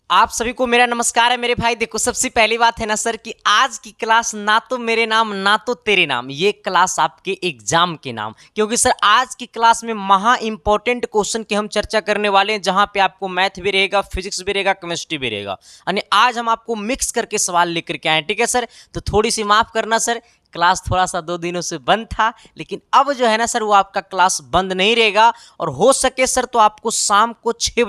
आप सभी को मेरा नमस्कार है मेरे भाई। देखो, सबसे पहली बात है ना सर कि आज की क्लास ना तो मेरे नाम ना तो तेरे नाम, ये क्लास आपके एग्जाम के नाम, क्योंकि सर आज की क्लास में महा इंपॉर्टेंट क्वेश्चन की हम चर्चा करने वाले हैं, जहां पे आपको मैथ भी रहेगा, फिजिक्स भी रहेगा, केमिस्ट्री भी रहेगा। यानी आज हम आपको मिक्स करके सवाल लेकर के आए, ठीक है सर। तो थोड़ी सी माफ करना सर, क्लास थोड़ा सा 2 दिनों से बंद था, लेकिन अब जो है ना सर वो आपका क्लास बंद नहीं रहेगा। और हो सके सर तो आपको शाम को 6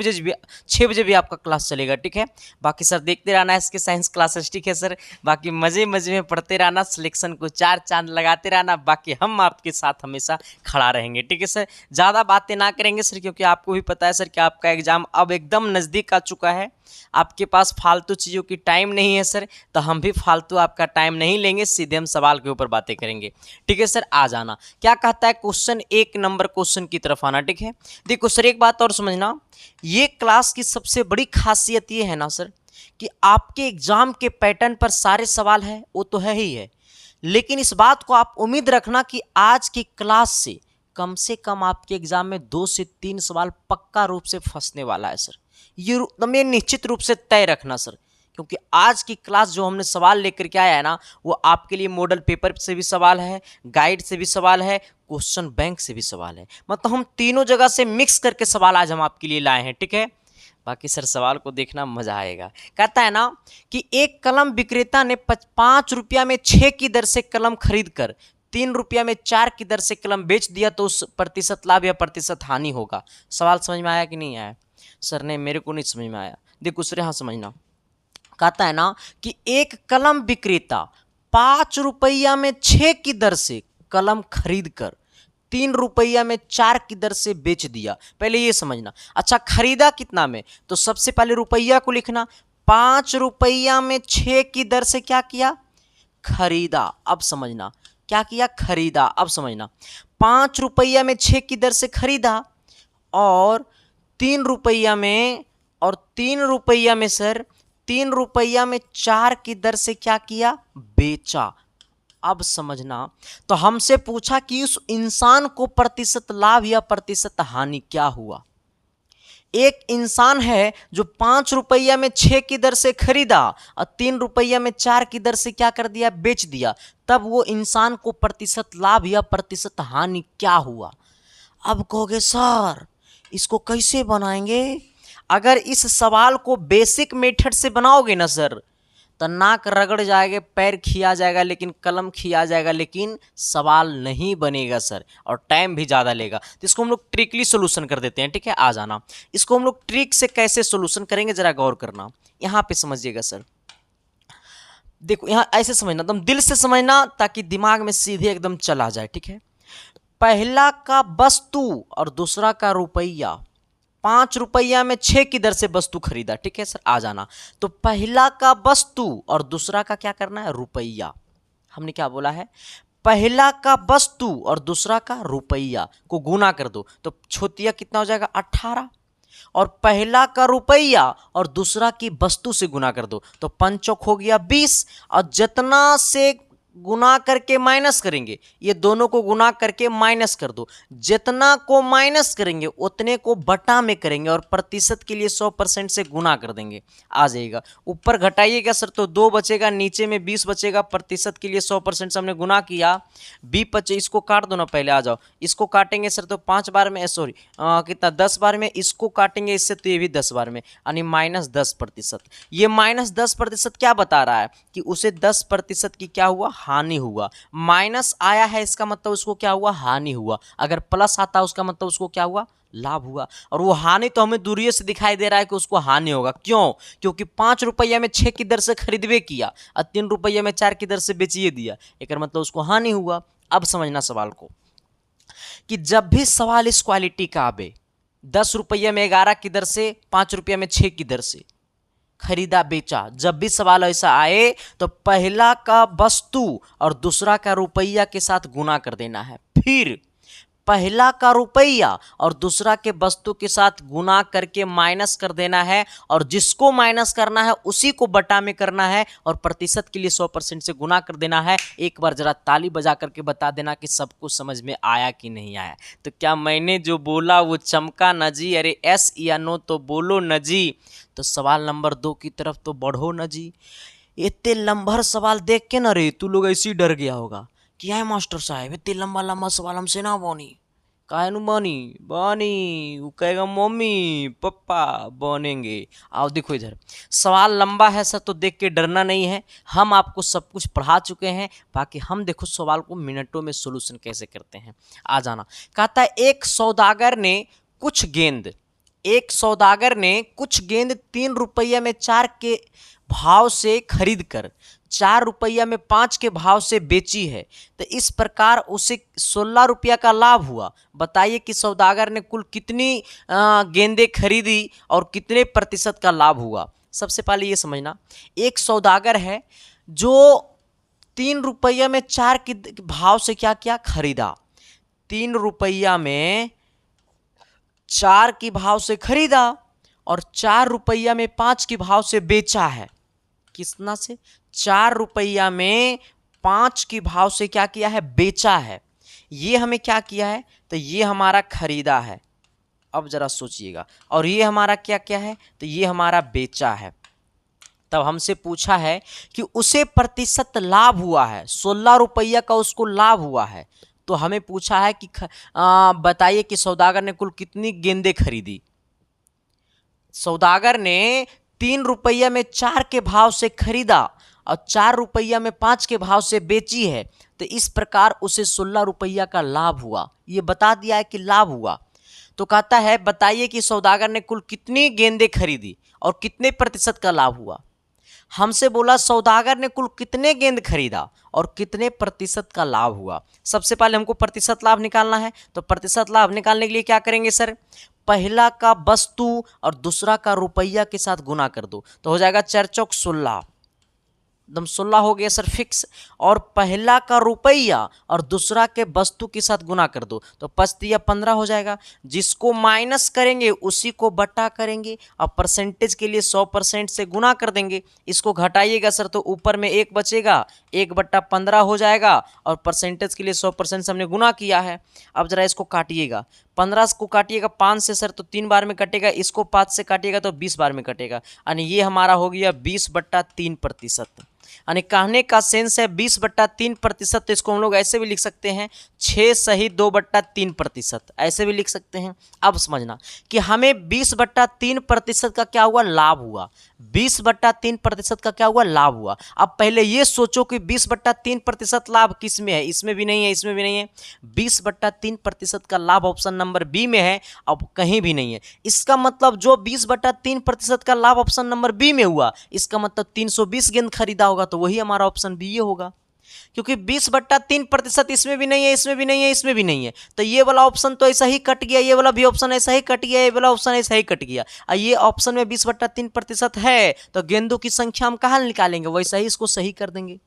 बजे भी आपका क्लास चलेगा, ठीक है। बाकी सर देखते रहना इसके साइंस क्लासेस, ठीक है सर। बाकी मजे मजे में पढ़ते रहना, सिलेक्शन को 4 चांद लगाते रहना। बाकी हम आपके साथ हमेशा खड़ा रहेंगे, ठीक है सर। ज़्यादा बातें ना करेंगे सर, क्योंकि आपको भी पता है सर कि आपका एग्जाम अब एकदम नज़दीक आ चुका है। आपके पास फालतू चीज़ों की टाइम नहीं है सर, तो हम भी फालतू आपका टाइम नहीं लेंगे, सीधे हम सवाल के ऊपर बातें करेंगे, ठीक है सर। आ जाना क्या कहता है, क्वेश्चन 1 नंबर क्वेश्चन की तरफ आना, ठीक है। देखो सर, एक बात और समझना, ये क्लास की सबसे बड़ी खासियत ये है ना सर कि आपके एग्जाम के पैटर्न पर सारे सवाल है, वो तो है ही है, लेकिन इस बात को आप उम्मीद रखना कि आज की क्लास से कम आपके एग्जाम में 2 से 3 सवाल पक्का रूप से फंसने वाला है सर। ये निश्चित रूप से तय रखना सर, क्योंकि आज की क्लास जो हमने सवाल लेकर के आया है ना, वो आपके लिए मॉडल पेपर से भी सवाल है, गाइड से भी सवाल है, क्वेश्चन बैंक से भी सवाल है। मतलब हम तीनों जगह से मिक्स करके सवाल आज हम आपके लिए लाए हैं, ठीक है। बाकी सर सवाल को देखना मजा आएगा। कहता है ना कि एक कलम विक्रेता ने 5 रुपया में 6 की दर से कलम खरीद कर 3 रुपया में 4 की दर से कलम बेच दिया, तो उस प्रतिशत लाभ या प्रतिशत हानि होगा। सवाल समझ में आया कि नहीं आया सर? ने मेरे को नहीं समझ में आया। देखो सर, यहाँ समझना, कहता है ना कि एक कलम विक्रेता 5 रुपया में 6 की दर से कलम खरीद कर 3 रुपया में 4 की दर से बेच दिया। पहले ये समझना। अच्छा, खरीदा कितना में? तो सबसे पहले रुपया को लिखना। 5 रुपया में 6 की दर से क्या किया? खरीदा। अब समझना, क्या किया? खरीदा। अब समझना, 5 रुपया में 6 की दर से खरीदा और 3 रुपया में, और 3 रुपया में सर 3 रुपया में 4 की दर से क्या किया? बेचा। अब समझना, तो हमसे पूछा कि उस इंसान को प्रतिशत लाभ या प्रतिशत हानि क्या हुआ। एक इंसान है जो 5 रुपया में 6 की दर से खरीदा और 3 रुपया में 4 की दर से क्या कर दिया? बेच दिया। तब वो इंसान को प्रतिशत लाभ या प्रतिशत हानि क्या हुआ? अब कहोगे सर इसको कैसे बनाएंगे? अगर इस सवाल को बेसिक मेथड से बनाओगे ना सर, तो नाक रगड़ जाएगा, पैर खिया जाएगा, लेकिन कलम खिया जाएगा, लेकिन सवाल नहीं बनेगा सर, और टाइम भी ज़्यादा लेगा। तो इसको हम लोग ट्रिकली सोल्यूशन कर देते हैं, ठीक है। आ जाना, इसको हम लोग ट्रिक से कैसे सोल्यूशन करेंगे जरा गौर करना। यहाँ पे समझिएगा सर। देखो, यहाँ ऐसे समझना, एकदम दिल से समझना ताकि दिमाग में सीधे एकदम चला जाए, ठीक है। पहला का वस्तु और दूसरा का रुपया, 5 रुपया में 6 की दर से वस्तु खरीदा, ठीक है सर। आ जाना, तो पहला का वस्तु और दूसरा का क्या करना है? रुपया। हमने क्या बोला है? पहला का वस्तु और दूसरा का रुपया को गुना कर दो, तो छोटिया कितना हो जाएगा? 18। और पहला का रुपया और दूसरा की वस्तु से गुना कर दो, तो 5 हो गया 20। और जितना से गुना करके माइनस करेंगे, ये दोनों को गुना करके माइनस कर दो। जितना को माइनस करेंगे उतने को बटा में करेंगे, और प्रतिशत के लिए 100% से गुना कर देंगे, आ जाएगा। ऊपर घटाइएगा सर तो 2 बचेगा, नीचे में 20 बचेगा। प्रतिशत के लिए 100% से हमने गुना किया, 20 बचे। इसको काट दो ना, पहले आ जाओ। इसको काटेंगे सर तो 5 बार में, सॉरी कितना, 10 बार में। इसको काटेंगे इससे तो ये भी 10 बार में, यानी -10%। ये -10% क्या बता रहा है? कि उसे 10% की क्या हुआ? हानि हुआ। माइनस आया है, इसका मतलब उसको क्या हुआ? हानि हुआ। अगर प्लस आता है उसका मतलब उसको क्या हुआ? लाभ हुआ। और वो हानि तो हमें दूरिये से दिखाई दे रहा है कि उसको हानि होगा। क्यों? क्योंकि 5 रुपया में 6 की दर से खरीदवे किया और 3 रुपया में 4 की दर से बेचिए दिया, एक मतलब उसको हानि हुआ। अब समझना सवाल को, कि जब भी सवाल इस क्वालिटी का आवे, 10 रुपया में 11 की दर से, 5 रुपया में 6 की दर से खरीदा बेचा, जब भी सवाल ऐसा आए तो पहला का वस्तु और दूसरा का रुपया के साथ गुना कर देना है। फिर पहला का रुपया और दूसरा के वस्तु के साथ गुना करके माइनस कर देना है, और जिसको माइनस करना है उसी को बटा में करना है, और प्रतिशत के लिए 100% से गुना कर देना है। एक बार जरा ताली बजा करके बता देना कि सबको समझ में आया कि नहीं आया। तो क्या मैंने जो बोला वो चमका न जी? अरे एस या नो तो बोलो न जी। तो सवाल नंबर 2 की तरफ तो बढ़ो न जी। इतने लंबा सवाल देख के ना रे तू लोग ऐसे ही डर गया होगा कि है मास्टर साहब इतने लंबा लंबा सवाल हमसे ना बनी। काहे नु बनी बनी, वो कहेगा मम्मी पापा बनेंगे। आओ देखो इधर, सवाल लंबा है सर तो देख के डरना नहीं है। हम आपको सब कुछ पढ़ा चुके हैं, बाकी हम देखो सवाल को मिनटों में सोल्यूशन कैसे करते हैं। आ जाना। कहता है एक सौदागर ने कुछ गेंद 3 रुपया में 4 के भाव से खरीद कर 4 रुपया में 5 के भाव से बेची है, तो इस प्रकार उसे 16 रुपया का लाभ हुआ। बताइए कि सौदागर ने कुल कितनी गेंदें खरीदी और कितने प्रतिशत का लाभ हुआ। सबसे पहले ये समझना, एक सौदागर है जो 3 रुपया में 4 के भाव से क्या क्या खरीदा। 3 रुपया में 4 के भाव से खरीदा और 4 रुपया में 5 के भाव से बेचा है। कितना से? 4 रुपया में 5 के भाव से क्या किया है? बेचा है। ये हमें क्या किया है? तो ये हमारा खरीदा है। अब जरा सोचिएगा, और ये हमारा क्या क्या है? तो ये हमारा बेचा है। तब हमसे पूछा है कि उसे प्रतिशत लाभ हुआ है, 16 रुपया का उसको लाभ हुआ है। तो हमें पूछा है कि बताइए कि सौदागर ने कुल कितनी गेंदें खरीदी। सौदागर ने 3 रुपया में 4 के भाव से खरीदा और 4 रुपया में 5 के भाव से बेची है, तो इस प्रकार उसे 16 रुपया का लाभ हुआ। ये बता दिया है कि लाभ हुआ। तो कहता है बताइए कि सौदागर ने कुल कितनी गेंदें खरीदी और कितने प्रतिशत का लाभ हुआ। हमसे बोला सौदागर ने कुल कितने गेंद खरीदा और कितने प्रतिशत का लाभ हुआ। सबसे पहले हमको प्रतिशत लाभ निकालना है, तो प्रतिशत लाभ निकालने के लिए क्या करेंगे सर? पहला का वस्तु और दूसरा का रुपया के साथ गुना कर दो, तो हो जाएगा 4 चौक 16, एकदम 16 हो गया सर फिक्स। और पहला का रुपया और दूसरा के वस्तु के साथ गुना कर दो, तो 5 दिया 15 हो जाएगा। जिसको माइनस करेंगे उसी को बटा करेंगे, और परसेंटेज के लिए 100% से गुना कर देंगे। इसको घटाइएगा सर तो ऊपर में 1 बचेगा, 1/15 हो जाएगा, और परसेंटेज के लिए 100% से हमने गुना किया है। अब जरा इसको काटिएगा, 15 को काटिएगा 5 से सर तो 3 बार में कटेगा, इसको 5 से काटिएगा तो 20 बार में कटेगा, यानी ये हमारा हो गया 20/3%। यानी कहने का सेंस है 20/3%। तो इसको हम लोग ऐसे भी लिख सकते हैं 6 सही 2/3%, ऐसे भी लिख सकते हैं। अब समझना कि हमें 20/3% का क्या हुआ? लाभ हुआ। 20/3% का क्या हुआ? लाभ हुआ। अब पहले ये सोचो कि 20/3% लाभ किस में है? इसमें भी नहीं है, इसमें भी नहीं है। 20/3% का लाभ ऑप्शन नंबर बी में है, अब कहीं भी नहीं है। इसका मतलब जो 20/3% का लाभ ऑप्शन नंबर बी में हुआ, इसका मतलब 320 गेंद खरीदा होगा, तो वही हमारा ऑप्शन बी ये होगा। क्योंकि 20/3% इसमें भी नहीं है, इसमें भी नहीं है, इसमें भी नहीं है, तो ये वाला ऑप्शन तो ऐसा ही कट गया, ये वाला भी ऑप्शन ऐसा ही कट गया, ये वाला ऑप्शन ऐसा ही कट गया। और ये ऑप्शन में 20/3% है, तो गेंदों की संख्या हम कहाँ निकालेंगे? वैसा ही इसको सही कर देंगे।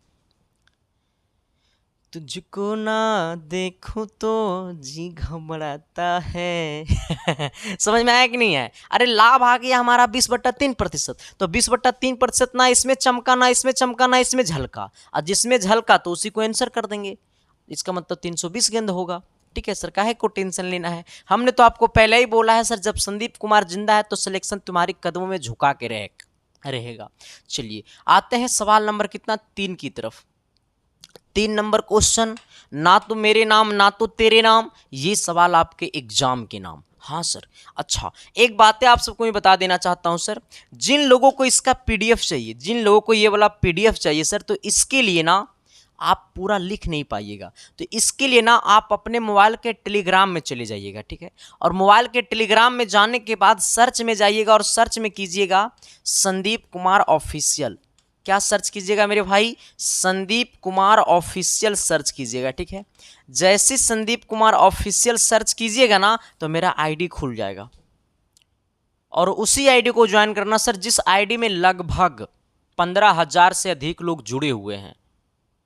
तुझको ना देखूं तो जी घबराता है। समझ में आया कि नहीं है? अरे लाभ आ गया हमारा 20/3%, तो 20/3% ना इसमें चमका, ना इसमें चमका, ना इसमें झलका, और जिसमें झलका तो उसी को आंसर कर देंगे। इसका मतलब 320 गेंद होगा। ठीक है सर, काहे को टेंशन लेना है? हमने तो आपको पहले ही बोला है सर, जब संदीप कुमार जिंदा है तो सिलेक्शन तुम्हारी कदमों में झुका के रहेगा। चलिए आते हैं सवाल नंबर कितना? 3 की तरफ। 3 नंबर क्वेश्चन, ना तो मेरे नाम ना तो तेरे नाम, ये सवाल आपके एग्जाम के नाम। हाँ सर। अच्छा, एक बात है आप सबको मैं बता देना चाहता हूं सर, जिन लोगों को इसका पीडीएफ चाहिए, जिन लोगों को ये वाला पीडीएफ चाहिए सर, तो इसके लिए ना आप पूरा लिख नहीं पाइएगा, तो इसके लिए ना आप अपने मोबाइल के टेलीग्राम में चले जाइएगा। ठीक है, और मोबाइल के टेलीग्राम में जाने के बाद सर्च में जाइएगा और सर्च में कीजिएगा संदीप कुमार ऑफिशियल। क्या सर्च कीजिएगा मेरे भाई? संदीप कुमार ऑफिशियल सर्च कीजिएगा। ठीक है, जैसे संदीप कुमार ऑफिशियल सर्च कीजिएगा ना, तो मेरा आईडी खुल जाएगा, और उसी आईडी को ज्वाइन करना सर, जिस आईडी में लगभग 15,000 से अधिक लोग जुड़े हुए हैं।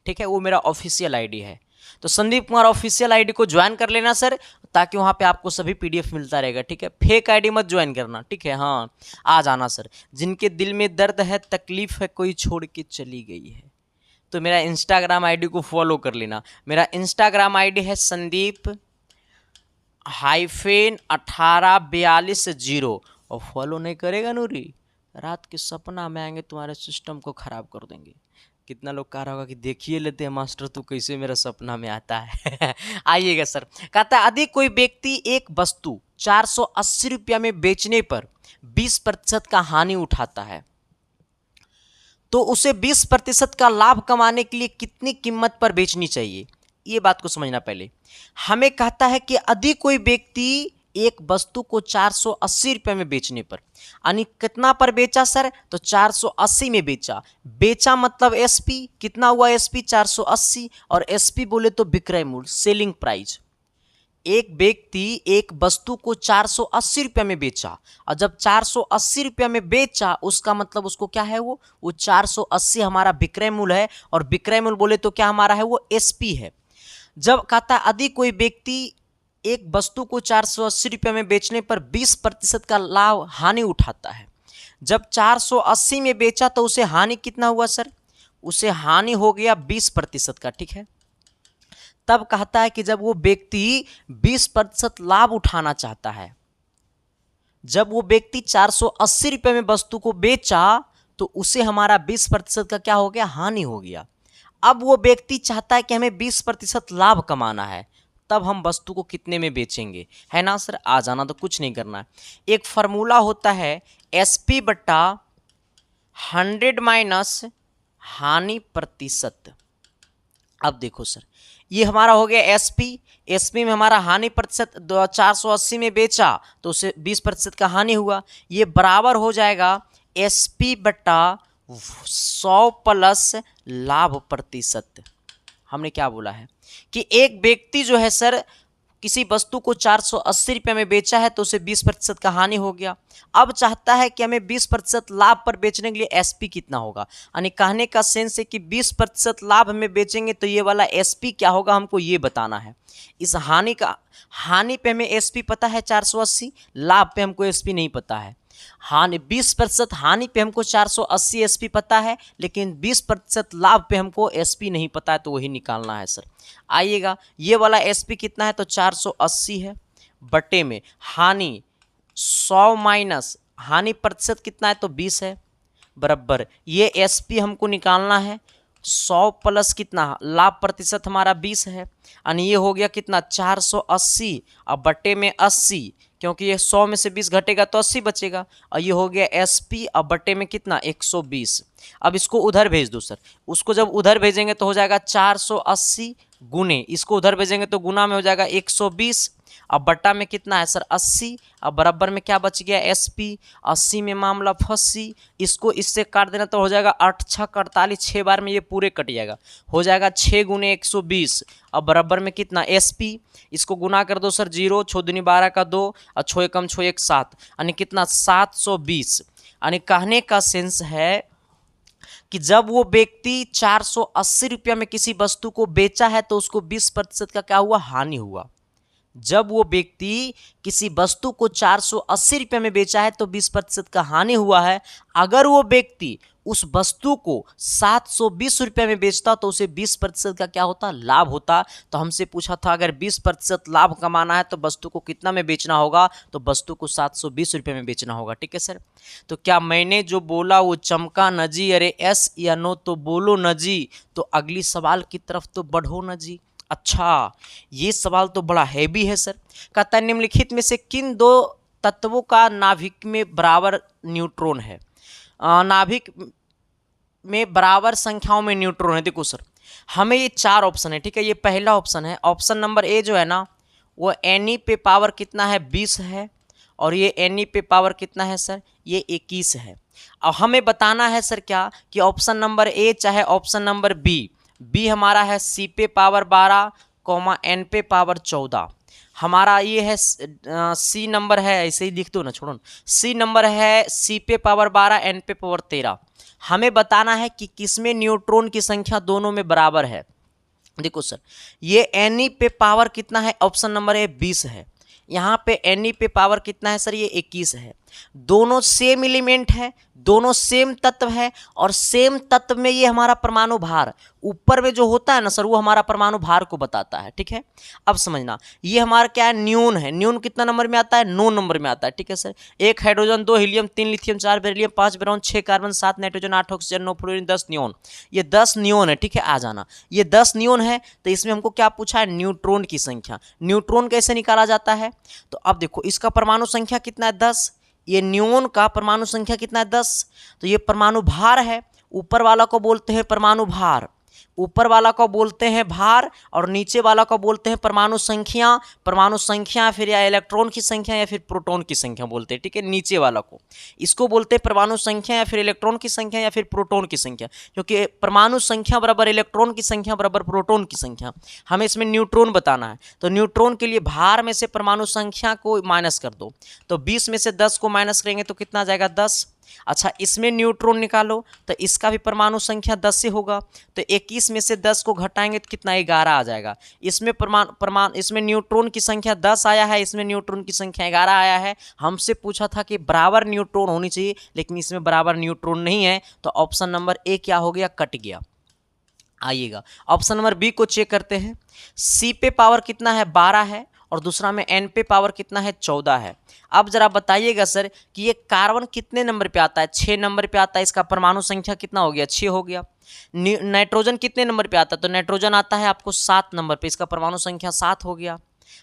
ठीक है, वो मेरा ऑफिशियल आईडी है। तो संदीप कुमार ऑफिशियल आईडी को ज्वाइन कर लेना सर, ताकि वहाँ पे आपको सभी पीडीएफ मिलता रहेगा, ठीक है। फेक आईडी मत ज्वाइन करना, ठीक है। हाँ, आ जाना सर। जिनके दिल में दर्द है, तकलीफ है, कोई छोड़ के चली गई है, तो मेरा इंस्टाग्राम आईडी को फॉलो कर लेना। मेरा इंस्टाग्राम आईडी है संदीप-1842 और फॉलो नहीं करेगा नूरी, रात के सपना में आएंगे, तुम्हारे सिस्टम को खराब कर देंगे। कितना लोग कह रहा होगा कि देखिए लेते हैं मास्टर तू कैसे मेरा सपना में आता है। आइएगा सर। कहता है यदि कोई व्यक्ति एक वस्तु 480 रुपया में बेचने पर 20% का हानि उठाता है, तो उसे 20% का लाभ कमाने के लिए कितनी कीमत पर बेचनी चाहिए? ये बात को समझना पहले। हमें कहता है कि यदि कोई व्यक्ति एक वस्तु को 480 रुपये में बेचने पर, यानी कितना पर बेचा सर? तो 480 में बेचा। बेचा मतलब एसपी कितना हुआ? एसपी 480, और एसपी बोले तो विक्रय मूल्य, सेलिंग प्राइस। एक व्यक्ति एक वस्तु को 480 रुपये में बेचा, और जब 480 रुपये में बेचा उसका मतलब उसको क्या है? वो 480 हमारा विक्रय मूल्य है, और विक्रय मूल्य बोले तो क्या हमारा है? वो एसपी है। जब कहता है यदि कोई व्यक्ति एक वस्तु को 480 रुपये में बेचने पर 20% का लाभ हानि उठाता है, जब 480 में बेचा तो उसे हानि कितना हुआ सर? उसे हानि हो गया 20% का, ठीक है। तब कहता है कि जब वो व्यक्ति 20% लाभ उठाना चाहता है, जब वो व्यक्ति 480 रुपये में वस्तु को बेचा तो उसे हमारा 20% का क्या हो गया? हानि हो गया। अब वो व्यक्ति चाहता है कि हमें 20% लाभ कमाना है, तब हम वस्तु को कितने में बेचेंगे, है ना सर? आ जाना, तो कुछ नहीं करना है। एक फार्मूला होता है एसपी बट्टा 100 माइनस हानि प्रतिशत। अब देखो सर, ये हमारा हो गया एसपी। एसपी में हमारा हानि प्रतिशत 480 में बेचा तो उसे 20% का हानि हुआ। ये बराबर हो जाएगा एसपी बट्टा 100 प्लस लाभ प्रतिशत। हमने क्या बोला है कि एक व्यक्ति जो है सर किसी वस्तु को 480 रुपये में बेचा है तो उसे 20% का हानि हो गया। अब चाहता है कि हमें 20% लाभ पर बेचने के लिए एसपी कितना होगा, यानी कहने का सेंस है कि 20% लाभ में बेचेंगे तो ये वाला एसपी क्या होगा हमको ये बताना है। इस हानि पे हमें एसपी पता है 480, लाभ पे हमको एसपी नहीं पता है। हानि 20% हानि पे हमको 480 एसपी पता है, लेकिन 20% लाभ पे हमको एसपी नहीं पता है, तो वही निकालना है सर। आइएगा, ये वाला एसपी कितना है? तो 480 है, बटे में हानि 100 माइनस हानि प्रतिशत कितना है? तो 20 है, बराबर ये एसपी हमको निकालना है। 100 प्लस कितना लाभ प्रतिशत हमारा 20 है, यानी ये हो गया कितना? 480 और बटे में 80, क्योंकि ये 100 में से 20 घटेगा तो 80 बचेगा, और ये हो गया एसपी और बटे में कितना? 120। अब इसको उधर भेज दो सर। उसको जब उधर भेजेंगे तो हो जाएगा 480 गुने, इसको उधर भेजेंगे तो गुना में हो जाएगा 120, अब बट्टा में कितना है सर? 80, अब बराबर में क्या बच गया? एसपी। 80 में मामला फंसी, इसको इससे काट देना तो हो जाएगा 8 6 48, 6 बार में ये पूरे कट जाएगा, हो जाएगा 6 गुने 120, अब बराबर में कितना? एसपी। इसको गुना कर दो सर, 0 6 दूनी 12 का 2 और 6 कम 6 1 7, यानी कितना? 720। यानी कहने का सेंस है कि जब वो व्यक्ति 480 रुपया में किसी वस्तु को बेचा है तो उसको 20% का क्या हुआ? हानि हुआ। जब वो व्यक्ति किसी वस्तु को 480 रुपये में बेचा है तो 20% का हानि हुआ है। अगर वो व्यक्ति उस वस्तु को 720 रुपये में बेचता तो उसे 20% का क्या होता? लाभ होता। तो हमसे पूछा था अगर 20% लाभ कमाना है तो वस्तु को कितना में बेचना होगा? तो वस्तु को 720 रुपये में बेचना होगा, ठीक है सर। तो क्या मैंने जो बोला वो चमका न जी? अरे एस या नो तो बोलो न जी, तो अगली सवाल की तरफ तो बढ़ो न जी। अच्छा, ये सवाल तो बड़ा हैवी है सर। कहता है निम्नलिखित में से किन दो तत्वों का नाभिक में बराबर न्यूट्रॉन है? नाभिक में बराबर संख्याओं में न्यूट्रॉन है। देखो सर, हमें ये 4 ऑप्शन है, ठीक है। ये पहला ऑप्शन है, ऑप्शन नंबर ए जो है ना, वो Ne पे पावर कितना है? 20 है, और ये Ne पे पावर कितना है सर? ये 21 है। अब हमें बताना है सर क्या कि ऑप्शन नंबर ए चाहे ऑप्शन नंबर बी हमारा है C पे पावर 12, N पे पावर 14। हमारा ये है सी नंबर है, ऐसे ही लिख दो ना, छोड़ो ना। सी नंबर है C पे पावर 12, N पे पावर 13। हमें बताना है कि किसमें न्यूट्रॉन की संख्या दोनों में बराबर है। देखो सर, ये एन पे पावर कितना है, ऑप्शन नंबर ए 20 है। यहाँ पे एन पे पावर कितना है सर, ये 21 है। दोनों सेम एलिमेंट है, दोनों सेम तत्व है, और सेम तत्व में ये हमारा परमाणु भार ऊपर में जो होता है ना सर, वो हमारा परमाणु भार को बताता है। ठीक है, अब समझना, ये हमारा क्या है, न्यून है। न्यून कितना नंबर में आता है, 9 नंबर में आता है। ठीक है sir, 1 hydrogen, 2 helium, 3 lithium, 4 beryllium, 5 boron, 6 carbon, 7 nitrogen, 8 oxygen, 9 fluorine, 10 neon. ये 10 नियोन है। ठीक है, आ जाना, ये 10 नियोन है। तो इसमें हमको क्या पूछा है, न्यूट्रॉन की संख्या। न्यूट्रॉन कैसे निकाला जाता है, तो अब देखो, इसका परमाणु संख्या कितना है, 10। ये न्यून का परमाणु संख्या कितना है, 10। तो ये परमाणु भार है, ऊपर वाला को बोलते हैं परमाणु भार, ऊपर वाला को बोलते हैं भार, और नीचे वाला को बोलते हैं परमाणु संख्या। परमाणु संख्या फिर या इलेक्ट्रॉन की संख्या या फिर प्रोटॉन की संख्या बोलते हैं। ठीक है, नीचे वाला को इसको बोलते हैं परमाणु संख्या या फिर इलेक्ट्रॉन की संख्या या फिर प्रोटॉन की संख्या, क्योंकि परमाणु संख्या बराबर इलेक्ट्रॉन की संख्या बराबर प्रोटॉन की संख्या। हमें इसमें न्यूट्रॉन बताना है, तो न्यूट्रॉन के लिए भार में से परमाणु संख्या को माइनस कर दो, तो 20 में से 10 को माइनस करेंगे तो कितना आ जाएगा, 10। अच्छा, इसमें न्यूट्रॉन निकालो, तो इसका भी परमाणु संख्या 10 से होगा, तो 21 में से 10 को घटाएंगे तो कितना, 11 आ जाएगा। इसमें इसमें न्यूट्रॉन की संख्या 10 आया है, इसमें न्यूट्रॉन की संख्या 11 आया है। हमसे पूछा था कि बराबर न्यूट्रॉन होनी चाहिए, लेकिन इसमें बराबर न्यूट्रॉन नहीं है, तो ऑप्शन नंबर ए क्या हो गया, कट गया। आइएगा ऑप्शन नंबर बी को चेक करते हैं। सी पे पावर कितना है, 12 है, और दूसरा में एन पे पावर कितना है, 14 है। अब जरा बताइएगा सर कि ये कार्बन कितने नंबर पे आता है, 6 नंबर पे आता है। इसका परमाणु संख्या कितना हो गया, 6 हो गया। नाइट्रोजन कितने नंबर पे आता है, तो नाइट्रोजन आता है आपको 7 नंबर पे, इसका परमाणु संख्या 7 हो गया।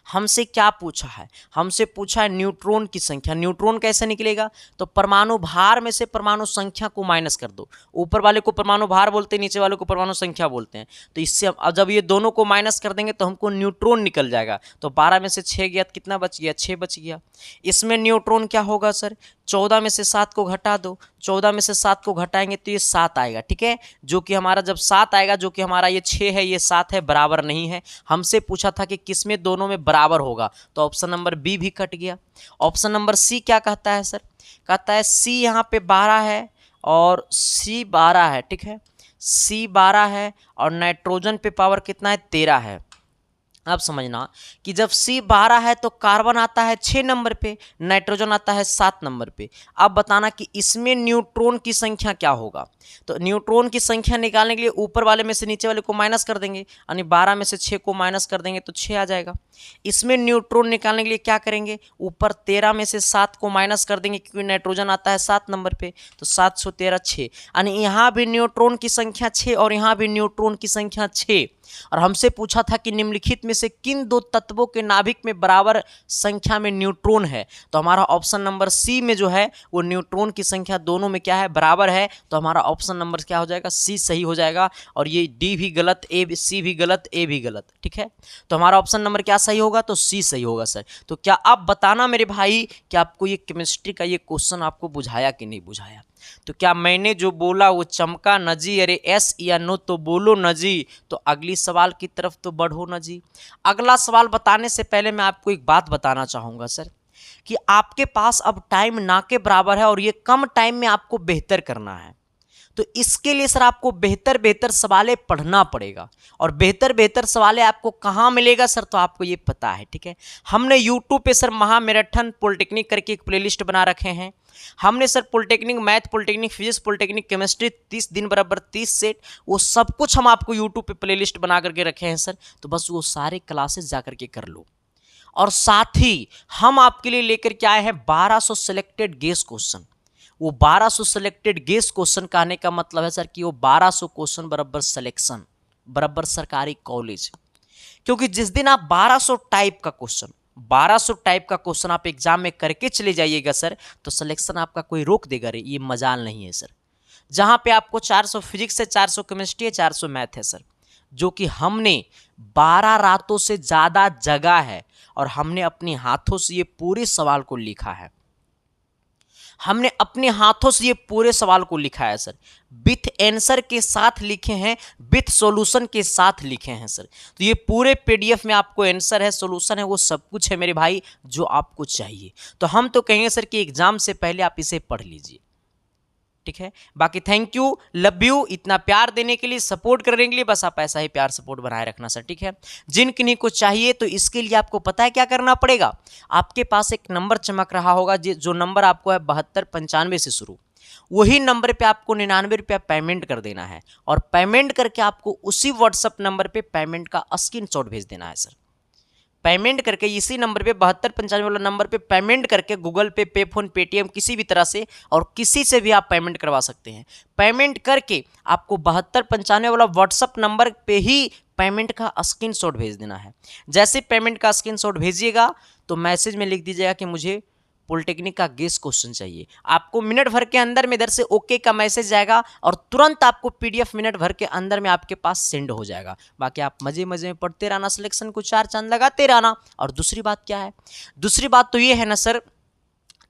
हमसे क्या पूछा है, हमसे पूछा है न्यूट्रॉन की संख्या। न्यूट्रॉन कैसे निकलेगा, तो परमाणु भार में से परमाणु संख्या को माइनस कर दो। ऊपर वाले को परमाणु भार बोलते हैं, नीचे वाले को परमाणु संख्या बोलते हैं। तो इससे अब जब ये दोनों को माइनस कर देंगे तो हमको न्यूट्रॉन निकल जाएगा। तो 12 में से 6 गया तो कितना बच गया, 6 बच गया। इसमें न्यूट्रॉन क्या होगा सर, 14 में से 7 को घटा दो, 14 में से 7 को घटाएंगे तो ये 7 आएगा। ठीक है, जो कि हमारा जब 7 आएगा, जो कि हमारा ये 6 है, ये 7 है, बराबर नहीं है। हमसे पूछा था कि किस में दोनों में बराबर होगा, तो ऑप्शन नंबर बी भी कट गया। ऑप्शन नंबर सी क्या कहता है सर, कहता है सी यहाँ पे 12 है और सी 12 है। ठीक है, सी 12 है और नाइट्रोजन पे पावर कितना है, 13 है। अब समझना कि जब C 12 है तो कार्बन आता है 6 नंबर पे, नाइट्रोजन आता है 7 नंबर पे। अब बताना कि इसमें न्यूट्रॉन की संख्या क्या होगा। तो न्यूट्रॉन की संख्या निकालने के लिए ऊपर वाले में से नीचे वाले को माइनस कर देंगे, यानी 12 में से 6 को माइनस कर देंगे तो 6 आ जाएगा। इसमें न्यूट्रॉन निकालने के लिए क्या करेंगे, ऊपर 13 में से 7 को माइनस कर देंगे, क्योंकि नाइट्रोजन आता है 7 नंबर पे, तो 7 सौ 13 6, यानी यहाँ भी न्यूट्रॉन की संख्या 6 और यहाँ भी न्यूट्रॉन की संख्या 6। और हमसे पूछा था कि निम्नलिखित में से किन दो तत्वों के नाभिक में बराबर संख्या में न्यूट्रॉन है, तो हमारा ऑप्शन नंबर सी में जो है वो न्यूट्रॉन की संख्या दोनों में क्या है, बराबर है। तो हमारा ऑप्शन नंबर क्या हो जाएगा, सी सही हो जाएगा। और ये डी भी गलत, ए सी भी गलत, ए भी गलत। ठीक है, तो हमारा ऑप्शन नंबर क्या सही होगा, तो सी सही होगा सर। तो क्या आप बताना मेरे भाई कि आपको ये केमिस्ट्री का ये क्वेश्चन आपको बुझाया कि नहीं बुझाया। तो क्या मैंने जो बोला वो चमका न जी, अरे एस या नो तो बोलो न जी। तो अगली सवाल की तरफ तो बढ़ो न जी। अगला सवाल बताने से पहले मैं आपको एक बात बताना चाहूँगा सर, कि आपके पास अब टाइम ना के बराबर है और ये कम टाइम में आपको बेहतर करना है। तो इसके लिए सर आपको बेहतर बेहतर सवालें पढ़ना पड़ेगा, और बेहतर बेहतर सवालें आपको कहाँ मिलेगा सर, तो आपको ये पता है। ठीक है, हमने यूट्यूब पे सर महा मैराथन पॉलिटेक्निक करके एक प्लेलिस्ट बना रखे हैं। हमने sir polytechnic math, polytechnic physics, polytechnic chemistry 30 दिन बराबर 30 सेट, वो सब कुछ हम आपको यूट्यूब पे प्लेलिस्ट बना करके रखे हैं सर। तो बस वो सारे क्लासेस जा करके कर लो। और साथ ही हम आपके लिए लेकर के आए हैं 1200 सिलेक्टेड गेस क्वेश्चन। वो 1200 सिलेक्टेड गेस क्वेश्चन कहने का मतलब है सर कि वो 1200 क्वेश्चन बराबर सिलेक्शन बराबर सरकारी कॉलेज। क्योंकि जिस दिन आप 1200 टाइप का क्वेश्चन आप एग्जाम में करके चले जाइएगा सर, तो सिलेक्शन आपका कोई रोक देगा रे, ये मजाल नहीं है सर। जहां पे आपको 400 फिजिक्स है, 400 केमिस्ट्री है, 400 मैथ है सर, जो कि हमने 12 रातों से ज्यादा जगा है और हमने अपने हाथों से ये पूरे सवाल को लिखा है। हमने अपने हाथों से ये पूरे सवाल को लिखा है सर, विथ आंसर के साथ लिखे हैं, विथ सॉल्यूशन के साथ लिखे हैं सर। तो ये पूरे पीडीएफ में आपको आंसर है, सॉल्यूशन है, वो सब कुछ है मेरे भाई जो आपको चाहिए। तो हम तो कहेंगे सर कि एग्जाम से पहले आप इसे पढ़ लीजिए। ठीक है। बाकी थैंक यू, लव यू, इतना प्यार देने के लिए, सपोर्ट करने के लिए। बस आप ऐसा ही प्यार सपोर्ट बनाए रखना सर, ठीक है। जिन किन्हीं को चाहिए तो इसके लिए आपको पता है क्या करना पड़ेगा। आपके पास एक नंबर चमक रहा होगा, जो नंबर आपको है 7295 से शुरू, वही नंबर पे आपको 99 रुपया पेमेंट कर देना है, और पेमेंट करके आपको उसी व्हाट्सअप नंबर पे पेमेंट का स्क्रीनशॉट भेज देना है सर। पेमेंट करके इसी नंबर पे 7295 वाला नंबर पे पेमेंट करके गूगल पे, पेफोन, पेटीएम, किसी भी तरह से और किसी से भी आप पेमेंट करवा सकते हैं। पेमेंट करके आपको 7295 वाला व्हाट्सअप नंबर पे ही पेमेंट का स्क्रीनशॉट भेज देना है। जैसे पेमेंट का स्क्रीनशॉट भेजिएगा तो मैसेज में लिख दीजिएगा कि मुझे पॉलिटेक्निक का गेस क्वेश्चन चाहिए। आपको मिनट भर के अंदर में इधर से ओके का मैसेज जाएगा और तुरंत आपको पीडीएफ मिनट भर के अंदर में आपके पास सेंड हो जाएगा। बाकी आप मजे मजे में पढ़ते रहना, सिलेक्शन को 4 चांद लगाते रहना। और दूसरी बात क्या है, दूसरी बात तो ये है ना सर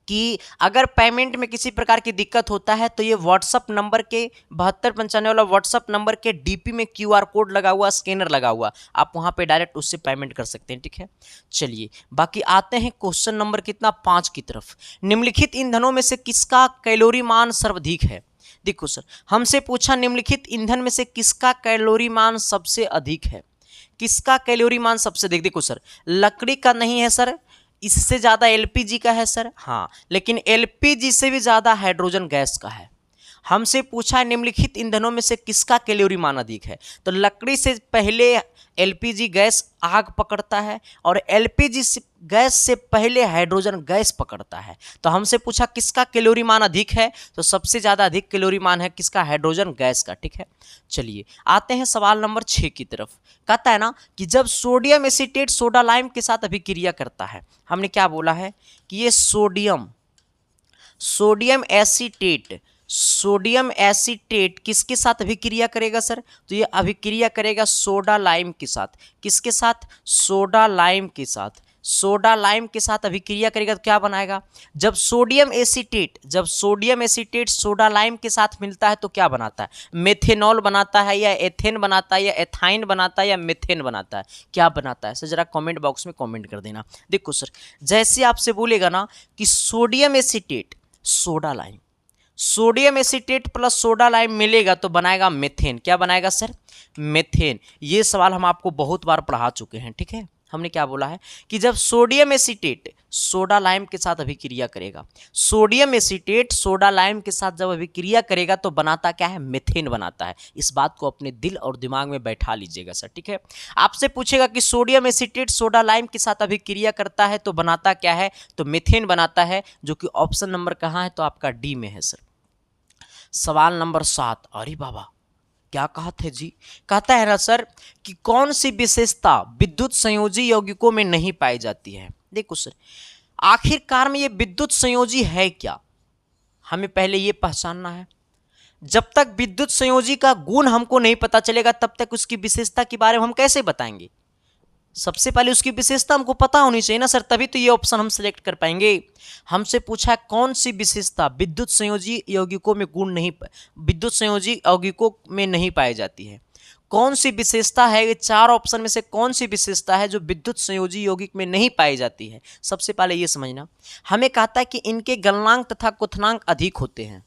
कि अगर पेमेंट में किसी प्रकार की दिक्कत होता है तो ये व्हाट्सअप नंबर के 7295 वाला व्हाट्सअप नंबर के डीपी में क्यूआर कोड लगा हुआ, स्कैनर लगा हुआ, आप वहां पे डायरेक्ट उससे पेमेंट कर सकते हैं, ठीक है। चलिए बाकी आते हैं क्वेश्चन नंबर कितना 5 की तरफ। निम्नलिखित ईंधनों में से किसका कैलोरी मान सर्वाधिक है। देखो सर, हमसे पूछा निम्नलिखित ईंधन में से किसका कैलोरी मान सबसे अधिक है। किसका कैलोरी मान सबसे अधिक, देखो सर लकड़ी का नहीं है सर, इससे ज़्यादा एलपीजी का है सर, हाँ, लेकिन एलपीजी से भी ज़्यादा हाइड्रोजन गैस का है। हमसे पूछा निम्नलिखित ईंधनों में से किसका कैलोरी मान अधिक है, तो लकड़ी से पहले एलपीजी गैस आग पकड़ता है और एलपीजी गैस से पहले हाइड्रोजन गैस पकड़ता है। तो हमसे पूछा किसका कैलोरी मान अधिक है, तो सबसे ज़्यादा अधिक कैलोरी मान है किसका, हाइड्रोजन गैस का, ठीक है। चलिए आते हैं सवाल नंबर 6 की तरफ। कहता है ना कि जब सोडियम एसीटेट सोडा लाइम के साथ अभिक्रिया करता है, हमने क्या बोला है कि ये सोडियम एसीटेट किसके साथ अभिक्रिया करेगा सर, तो ये अभिक्रिया करेगा सोडा लाइम के साथ। किसके साथ, सोडा लाइम के साथ। सोडा लाइम के साथ अभिक्रिया करेगा तो क्या बनाएगा, जब सोडियम एसीटेट सोडा लाइम के साथ मिलता है तो क्या बनाता है, मेथेनॉल बनाता है या एथेन बनाता है या एथाइन बनाता है या मेथेन बनाता है, क्या बनाता है सर, जरा कमेंट बॉक्स में कमेंट कर देना। देखो सर, जैसे आपसे बोलेगा ना कि sodium acetate plus soda lime मिलेगा तो बनाएगा मेथेन। क्या बनाएगा सर, मेथेन। ये सवाल हम आपको बहुत बार पढ़ा चुके हैं, ठीक है। हमने क्या बोला है कि जब सोडियम एसीटेट सोडा लाइम के साथ अभिक्रिया करेगा, सोडियम एसीटेट सोडा लाइम के साथ जब अभिक्रिया करेगा तो बनाता क्या है, मेथेन बनाता है। इस बात को अपने दिल और दिमाग में बैठा लीजिएगा सर, ठीक है। आपसे पूछेगा कि सोडियम एसीटेट सोडा लाइम के साथ अभिक्रिया करता है तो बनाता क्या है, तो मेथेन बनाता है, जो कि ऑप्शन नंबर कहाँ है, तो आपका डी में है सर। सवाल नंबर 7, अरे बाबा क्या कहा थे जी, कहता है ना सर कि कौन सी विशेषता विद्युत संयोजी यौगिकों में नहीं पाई जाती है। देखो सर, आखिरकार में ये विद्युत संयोजी है क्या, हमें पहले ये पहचानना है। जब तक विद्युत संयोजी का गुण हमको नहीं पता चलेगा तब तक उसकी विशेषता के बारे में हम कैसे बताएंगे। सबसे पहले उसकी विशेषता हमको पता होनी चाहिए ना सर, तभी तो ये ऑप्शन हम सिलेक्ट कर पाएंगे। हमसे पूछा है कौन सी विशेषता विद्युत संयोजी यौगिकों में नहीं पाई जाती है। कौन सी विशेषता है, ये 4 ऑप्शन में से कौन सी विशेषता है जो विद्युत संयोजी यौगिक में नहीं पाई जाती है। सबसे पहले ये समझना, हमें कहता है कि इनके गलनांक तथा क्वथनांक अधिक होते हैं।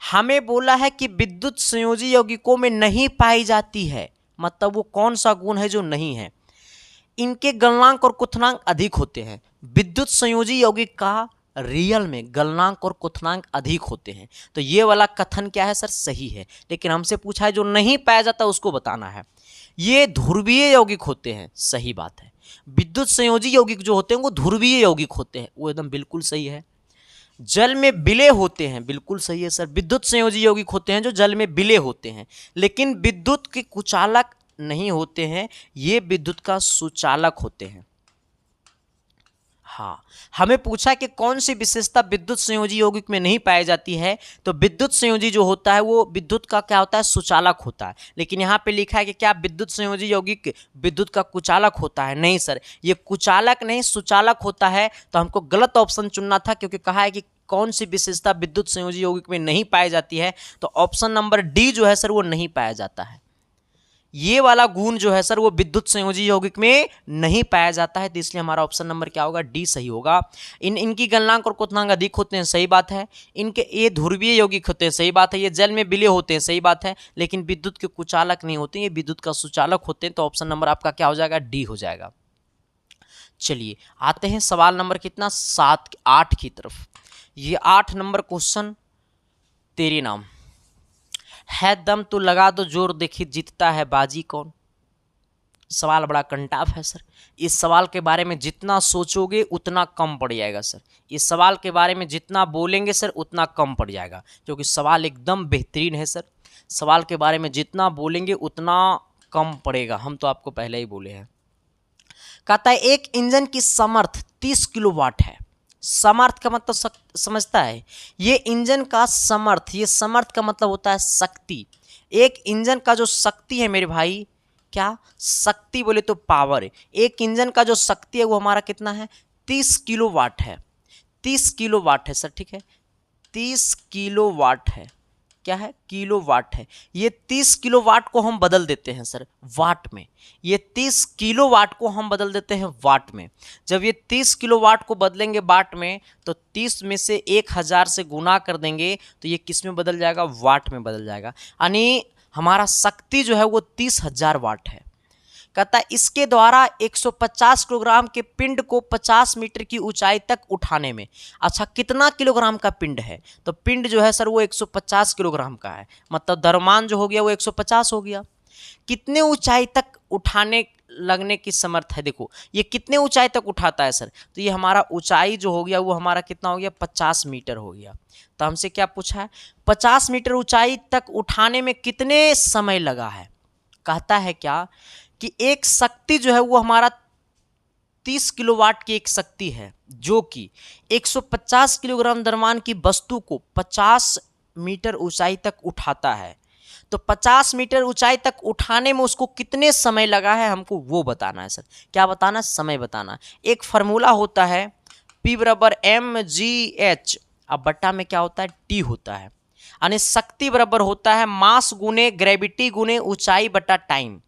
हमें बोला है कि विद्युत संयोजी यौगिकों में नहीं पाई जाती है, मतलब वो कौन सा गुण है जो नहीं है, इनके गलनांक और क्वथनांक अधिक होते हैं। विद्युत संयोजी यौगिक का रियल में गलनांक और क्वथनांक अधिक होते हैं, तो ये वाला कथन क्या है सर, सही है। लेकिन हमसे पूछा है जो नहीं पाया जाता उसको बताना है। ये ध्रुवीय यौगिक होते हैं, सही बात है। विद्युत संयोजी यौगिक जो होते हैं वो ध्रुवीय यौगिक होते हैं, वो एकदम बिल्कुल सही है। जल में विलय होते हैं, बिल्कुल सही है सर। विद्युत संयोजी यौगिक होते हैं जो जल में विलय होते हैं, लेकिन विद्युत के कुचालक नहीं होते हैं, ये विद्युत का सुचालक होते हैं। हाँ, हमें पूछा कि कौन सी विशेषता विद्युत संयोजी यौगिक में नहीं पाई जाती है, तो विद्युत संयोजी जो होता है वो विद्युत का क्या होता है, सुचालक होता है। लेकिन यहाँ पे लिखा है कि क्या विद्युत संयोजी यौगिक विद्युत का कुचालक होता है, नहीं सर, ये कुचालक नहीं सुचालक होता है। तो हमको गलत ऑप्शन चुनना था, क्योंकि कहा है कि कौन सी विशेषता विद्युत संयोजी यौगिक में नहीं पाई जाती है, तो ऑप्शन नंबर डी जो है सर वो नहीं पाया जाता है। ये वाला गुण जो है सर वो विद्युत संयोजी यौगिक में नहीं पाया जाता है, तो इसलिए हमारा ऑप्शन नंबर क्या होगा, डी सही होगा। इनकी गलनांक और क्वथनांक अधिक होते हैं, सही बात है। इनके ये ध्रुवीय यौगिक होते हैं, सही बात है। ये जल में विलय होते हैं, सही बात है। लेकिन विद्युत के कुचालक नहीं होते, ये विद्युत का सुचालक होते हैं, तो ऑप्शन नंबर आपका क्या हो जाएगा, डी हो जाएगा। चलिए आते हैं सवाल नंबर कितना, 8 की तरफ। ये 8 नंबर क्वेश्चन, तेरे नाम है दम तो लगा दो जोर, देखिए जीतता है बाजी कौन। सवाल बड़ा कंटाफ है सर, इस सवाल के बारे में जितना सोचोगे उतना कम पड़ जाएगा सर। इस सवाल के बारे में जितना बोलेंगे सर उतना कम पड़ जाएगा, क्योंकि सवाल एकदम बेहतरीन है सर। सवाल के बारे में जितना बोलेंगे उतना कम पड़ेगा, हम तो आपको पहले ही बोले हैं। कहता है एक इंजन की समर्थ 30 किलोवाट है। समर्थ का मतलब समझता है, ये इंजन का समर्थ, ये समर्थ का मतलब होता है शक्ति। एक इंजन का जो शक्ति है मेरे भाई, क्या शक्ति बोले तो पावर है। एक इंजन का जो शक्ति है वो हमारा कितना है, 30 किलोवाट है। 30 किलोवाट है सर, ठीक है। 30 किलोवाट है, क्या है, किलोवाट है। ये 30 किलोवाट को हम बदल देते हैं सर वाट में। ये 30 किलोवाट को हम बदल देते हैं वाट में। जब ये 30 किलोवाट को बदलेंगे वाट में, तो 30 में से 1000 से गुना कर देंगे, तो ये किस में बदल जाएगा, वाट में बदल जाएगा। यानी हमारा शक्ति जो है वो 30,000 वाट है। कहता है इसके द्वारा 150 किलोग्राम के पिंड को 50 मीटर की ऊंचाई तक उठाने में। अच्छा, कितना किलोग्राम का पिंड है, तो पिंड जो है सर वो 150 किलोग्राम का है, मतलब द्रव्यमान जो हो गया वो 150 हो गया। कितने ऊंचाई तक उठाने लगने की समर्थ है, देखो ये कितने ऊंचाई तक उठाता है सर, तो ये हमारा ऊंचाई जो हो गया वो हमारा कितना हो गया, 50 मीटर हो गया। तो हमसे क्या पूछा है, 50 मीटर ऊंचाई तक उठाने में कितने समय लगा है। कहता है क्या कि एक शक्ति जो है वो हमारा 30 किलोवाट की एक शक्ति है, जो कि 150 किलोग्राम द्रव्यमान की वस्तु को 50 मीटर ऊंचाई तक उठाता है। तो 50 मीटर ऊंचाई तक उठाने में उसको कितने समय लगा है, हमको वो बताना है सर। क्या बताना है, समय बताना। एक फार्मूला होता है P बराबर mgh, अब बट्टा में क्या होता है, T होता है। यानी शक्ति बराबर होता है मास गुने ग्रेविटी गुने ऊंचाई बटा टाइम,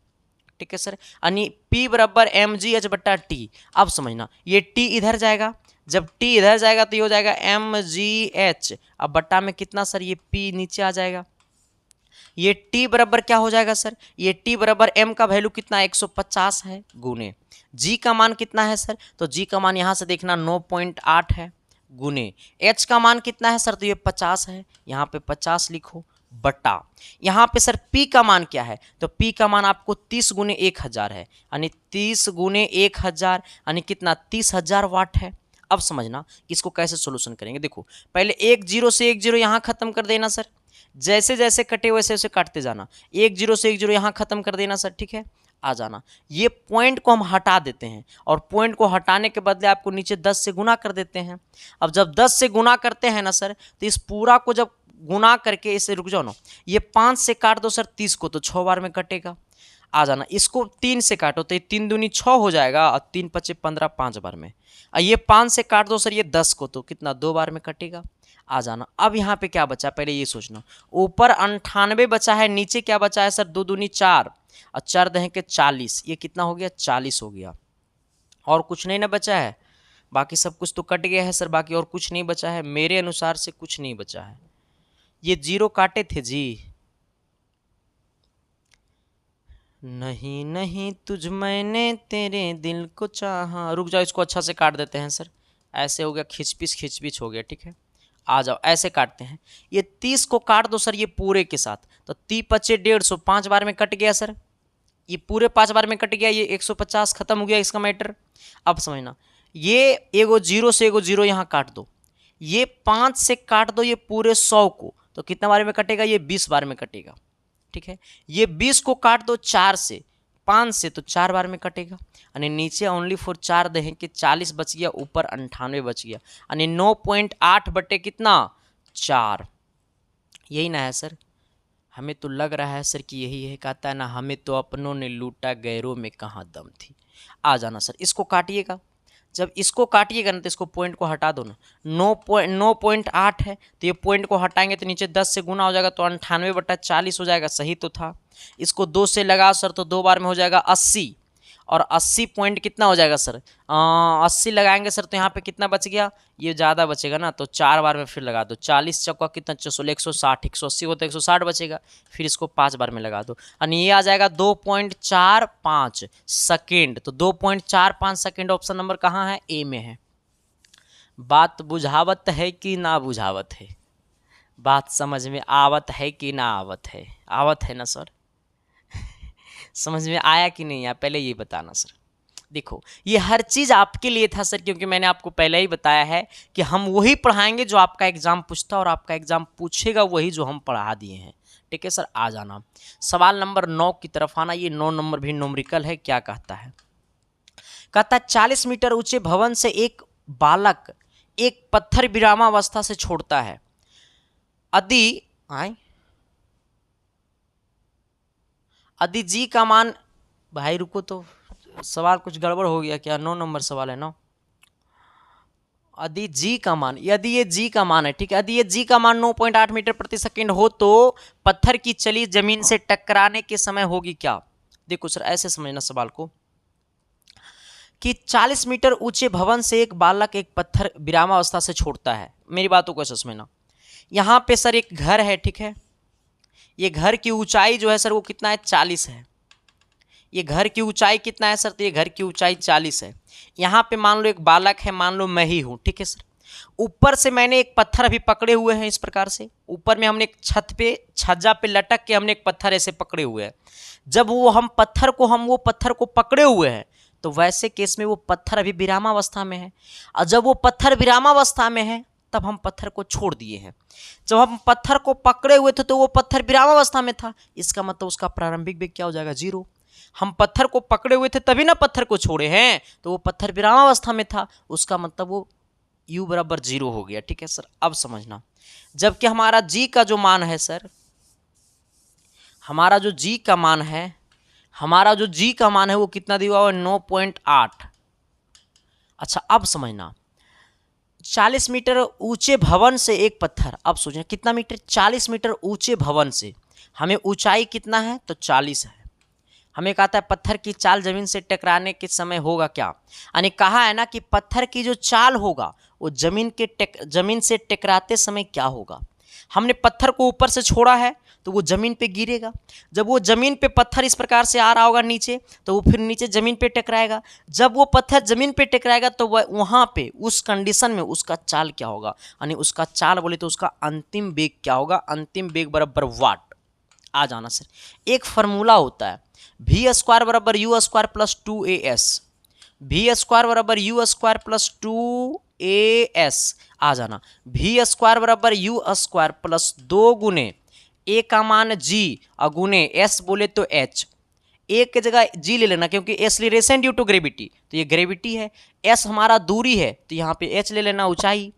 ठीक है सर। यानी P बराबर mgh बटा T। अब समझना, ये T इधर जाएगा, जब T इधर जाएगा तो ये हो जाएगा mgh, अब बट्टा में कितना सर, ये P नीचे आ जाएगा। ये T बराबर क्या हो जाएगा सर, ये T बराबर m का वैल्यू कितना 150 है, गुने G का मान कितना है सर, तो G का मान यहाँ से देखना 9.8 है, गुने H का मान कितना है सर, तो ये 50 है, यहाँ पे 50 लिखो, बटा यहाँ पे सर P का मान क्या है, तो P का मान आपको 30 गुने 1000 है, यानी 30 गुने 1000 यानी कितना, 30,000 वाट है। अब समझना कि इसको कैसे सोल्यूशन करेंगे। देखो पहले एक जीरो से एक जीरो यहाँ खत्म कर देना सर, जैसे जैसे कटे वैसे वैसे काटते जाना। एक जीरो से एक जीरो यहाँ खत्म कर देना सर, ठीक है, आ जाना। ये पॉइंट को हम हटा देते हैं, और पॉइंट को हटाने के बदले आपको नीचे 10 से गुना कर देते हैं। अब जब 10 से गुना करते हैं ना सर, तो इस पूरा को जब गुना करके, इसे रुक जाओ ना, ये 5 से काट दो सर 30 को, तो 6 बार में कटेगा, आ जाना। इसको 3 से काटो तो ये 3 दूनी 6 हो जाएगा, और 3 पचे 15, 5 बार में। ये 5 से काट दो सर ये 10 को, तो कितना, 2 बार में कटेगा, आ जाना। अब यहाँ पे क्या बचा, पहले ये सोचना, ऊपर 98 बचा है, नीचे क्या बचा है सर, 2 दूनी 4 और 4 दहें के 40, ये कितना हो गया, 40 हो गया। और कुछ नहीं ना बचा है, बाकी सब कुछ तो कट गया है सर, बाकी और कुछ नहीं बचा है, मेरे अनुसार से कुछ नहीं बचा है। ये जीरो काटे थे जी, नहीं नहीं तुझ मैंने तेरे दिल को चाहा, रुक जाओ इसको अच्छा से काट देते हैं सर, ऐसे हो गया, खिचपिच हो गया, ठीक है, आ जाओ ऐसे काटते हैं। ये 30 को काट दो सर ये पूरे के साथ, तो 30 पचे 150, 5 बार में कट गया सर, ये पूरे 5 बार में कट गया, ये 150 खत्म हो गया इसका मैटर। अब समझना, ये एगो जीरो से एगो जीरो यहाँ काट दो, ये 5 से काट दो ये पूरे 100 को, तो कितना बार में कटेगा, ये 20 बार में कटेगा, ठीक है। ये 20 को काट दो 4 से 5 से, तो 4 बार में कटेगा, यानी नीचे ओनली फॉर 4 दहें के 40 बच गया, ऊपर 98 बच गया, यानी 9.8 बटे कितना, 4। यही ना है सर, हमें तो लग रहा है सर कि यही है। कहता है ना, हमें तो अपनों ने लूटा गैरों में कहाँ दम थी। आ जाना सर, इसको काटिएगा, जब इसको काटिएगा ना तो इसको पॉइंट को हटा दो ना, 9.8 है, तो ये पॉइंट को हटाएंगे तो नीचे 10 से गुना हो जाएगा, तो 98 बटा 40 हो जाएगा, सही तो था। इसको 2 से लगा सर तो 2 बार में हो जाएगा 80, और 80 पॉइंट कितना हो जाएगा सर, 80 लगाएंगे सर तो यहाँ पे कितना बच गया, ये ज़्यादा बचेगा ना, तो 4 बार में फिर लगा दो, 40 चौका कितना 160, 180 हो तो 160 बचेगा, फिर इसको 5 बार में लगा दो, और ये आ जाएगा 2.45 सेकेंड। तो 2.45 सेकेंड ऑप्शन नंबर कहाँ है, ए में है। बात बुझावत है कि ना बुझावत है, बात समझ में आवत है कि ना आवत है, आवत है ना सर, समझ में आया कि नहीं आया, पहले ये बताना सर। देखो ये हर चीज़ आपके लिए था सर, क्योंकि मैंने आपको पहले ही बताया है कि हम वही पढ़ाएंगे जो आपका एग्जाम पूछता और आपका एग्जाम पूछेगा वही जो हम पढ़ा दिए हैं। ठीक है सर, आ जाना सवाल नंबर 9 की तरफ आना। ये 9 नंबर भी न्यूमेरिकल है। क्या कहता है, कहता है 40 मीटर ऊंचे भवन से एक बालक एक पत्थर विरामावस्था से छोड़ता है। यदि जी का मान, भाई रुको तो सवाल कुछ गड़बड़ हो गया क्या, 9 नंबर सवाल है ना। यदि जी का मान, यदि ये जी का मान है, ठीक है, यदि ये जी का मान 9.8 मीटर प्रति सेकंड हो तो पत्थर की चली जमीन से टकराने के समय होगी क्या। देखो सर ऐसे समझना सवाल को कि 40 मीटर ऊंचे भवन से एक बालक एक पत्थर विरामावस्था से छोड़ता है। मेरी बातों को ऐसे समझना, यहाँ पे सर एक घर है, ठीक है, ये घर की ऊंचाई जो है सर वो कितना है, 40 है। ये घर की ऊंचाई कितना है सर, तो ये घर की ऊंचाई 40 है। यहाँ पे मान लो एक बालक है, मान लो मैं ही हूँ, ठीक है सर। ऊपर से मैंने एक पत्थर अभी पकड़े हुए हैं इस प्रकार से, ऊपर में हमने एक छत पे छज्जा पे लटक के हमने एक पत्थर ऐसे पकड़े हुए हैं। जब वो पत्थर को पकड़े हुए हैं तो वैसे केस में वो पत्थर अभी विरामावस्था में है, और जब वो पत्थर विरामावस्था में है तब हम पत्थर को छोड़ दिए हैं। जब हम पत्थर को पकड़े हुए थे तो वो पत्थर विरामावस्था में था, इसका मतलब उसका प्रारंभिक वेग क्या हो जाएगा, 0। हम पत्थर को पकड़े हुए थे तभी ना पत्थर को छोड़े हैं, तो वो पत्थर विरामावस्था में था, उसका मतलब वो u बराबर 0 हो गया। ठीक है सर, अब समझना, जबकि हमारा g का जो मान है सर, हमारा जो g का मान है वो कितना दिया हुआ है, 9.8। अच्छा अब समझना, 40 मीटर ऊंचे भवन से एक पत्थर, अब सोचना कितना मीटर, 40 मीटर ऊंचे भवन से, हमें ऊंचाई कितना है तो 40 है। हमें कहता है पत्थर की चाल जमीन से टकराने के समय होगा क्या, यानी कहा है ना कि पत्थर की जो चाल होगा वो जमीन से टकराते समय क्या होगा। हमने पत्थर को ऊपर से छोड़ा है तो वो जमीन पे गिरेगा, जब वो जमीन पे पत्थर इस प्रकार से आ रहा होगा नीचे तो वो फिर नीचे जमीन पे टकराएगा, जब वो पत्थर जमीन पे टकराएगा तो वहाँ पे उस कंडीशन में उसका चाल क्या होगा, यानी उसका चाल बोले तो उसका अंतिम वेग क्या होगा, अंतिम वेग बराबर वाट। आ जाना सर, एक फार्मूला होता है v स्क्वायर बराबर you square plus 2as, v square बराबर यू स्क्वायर प्लस 2as। आ जाना, v स्क्वायर बराबर यू स्क्वायर प्लस 2 गुने a का मान g और गुने s बोले तो h। a की जगह g ले लेना क्योंकि एक्सीलरेशन ड्यू टू ग्रेविटी, तो ये ग्रेविटी है, s हमारा दूरी है तो यहाँ पे h ले लेना ऊंचाई।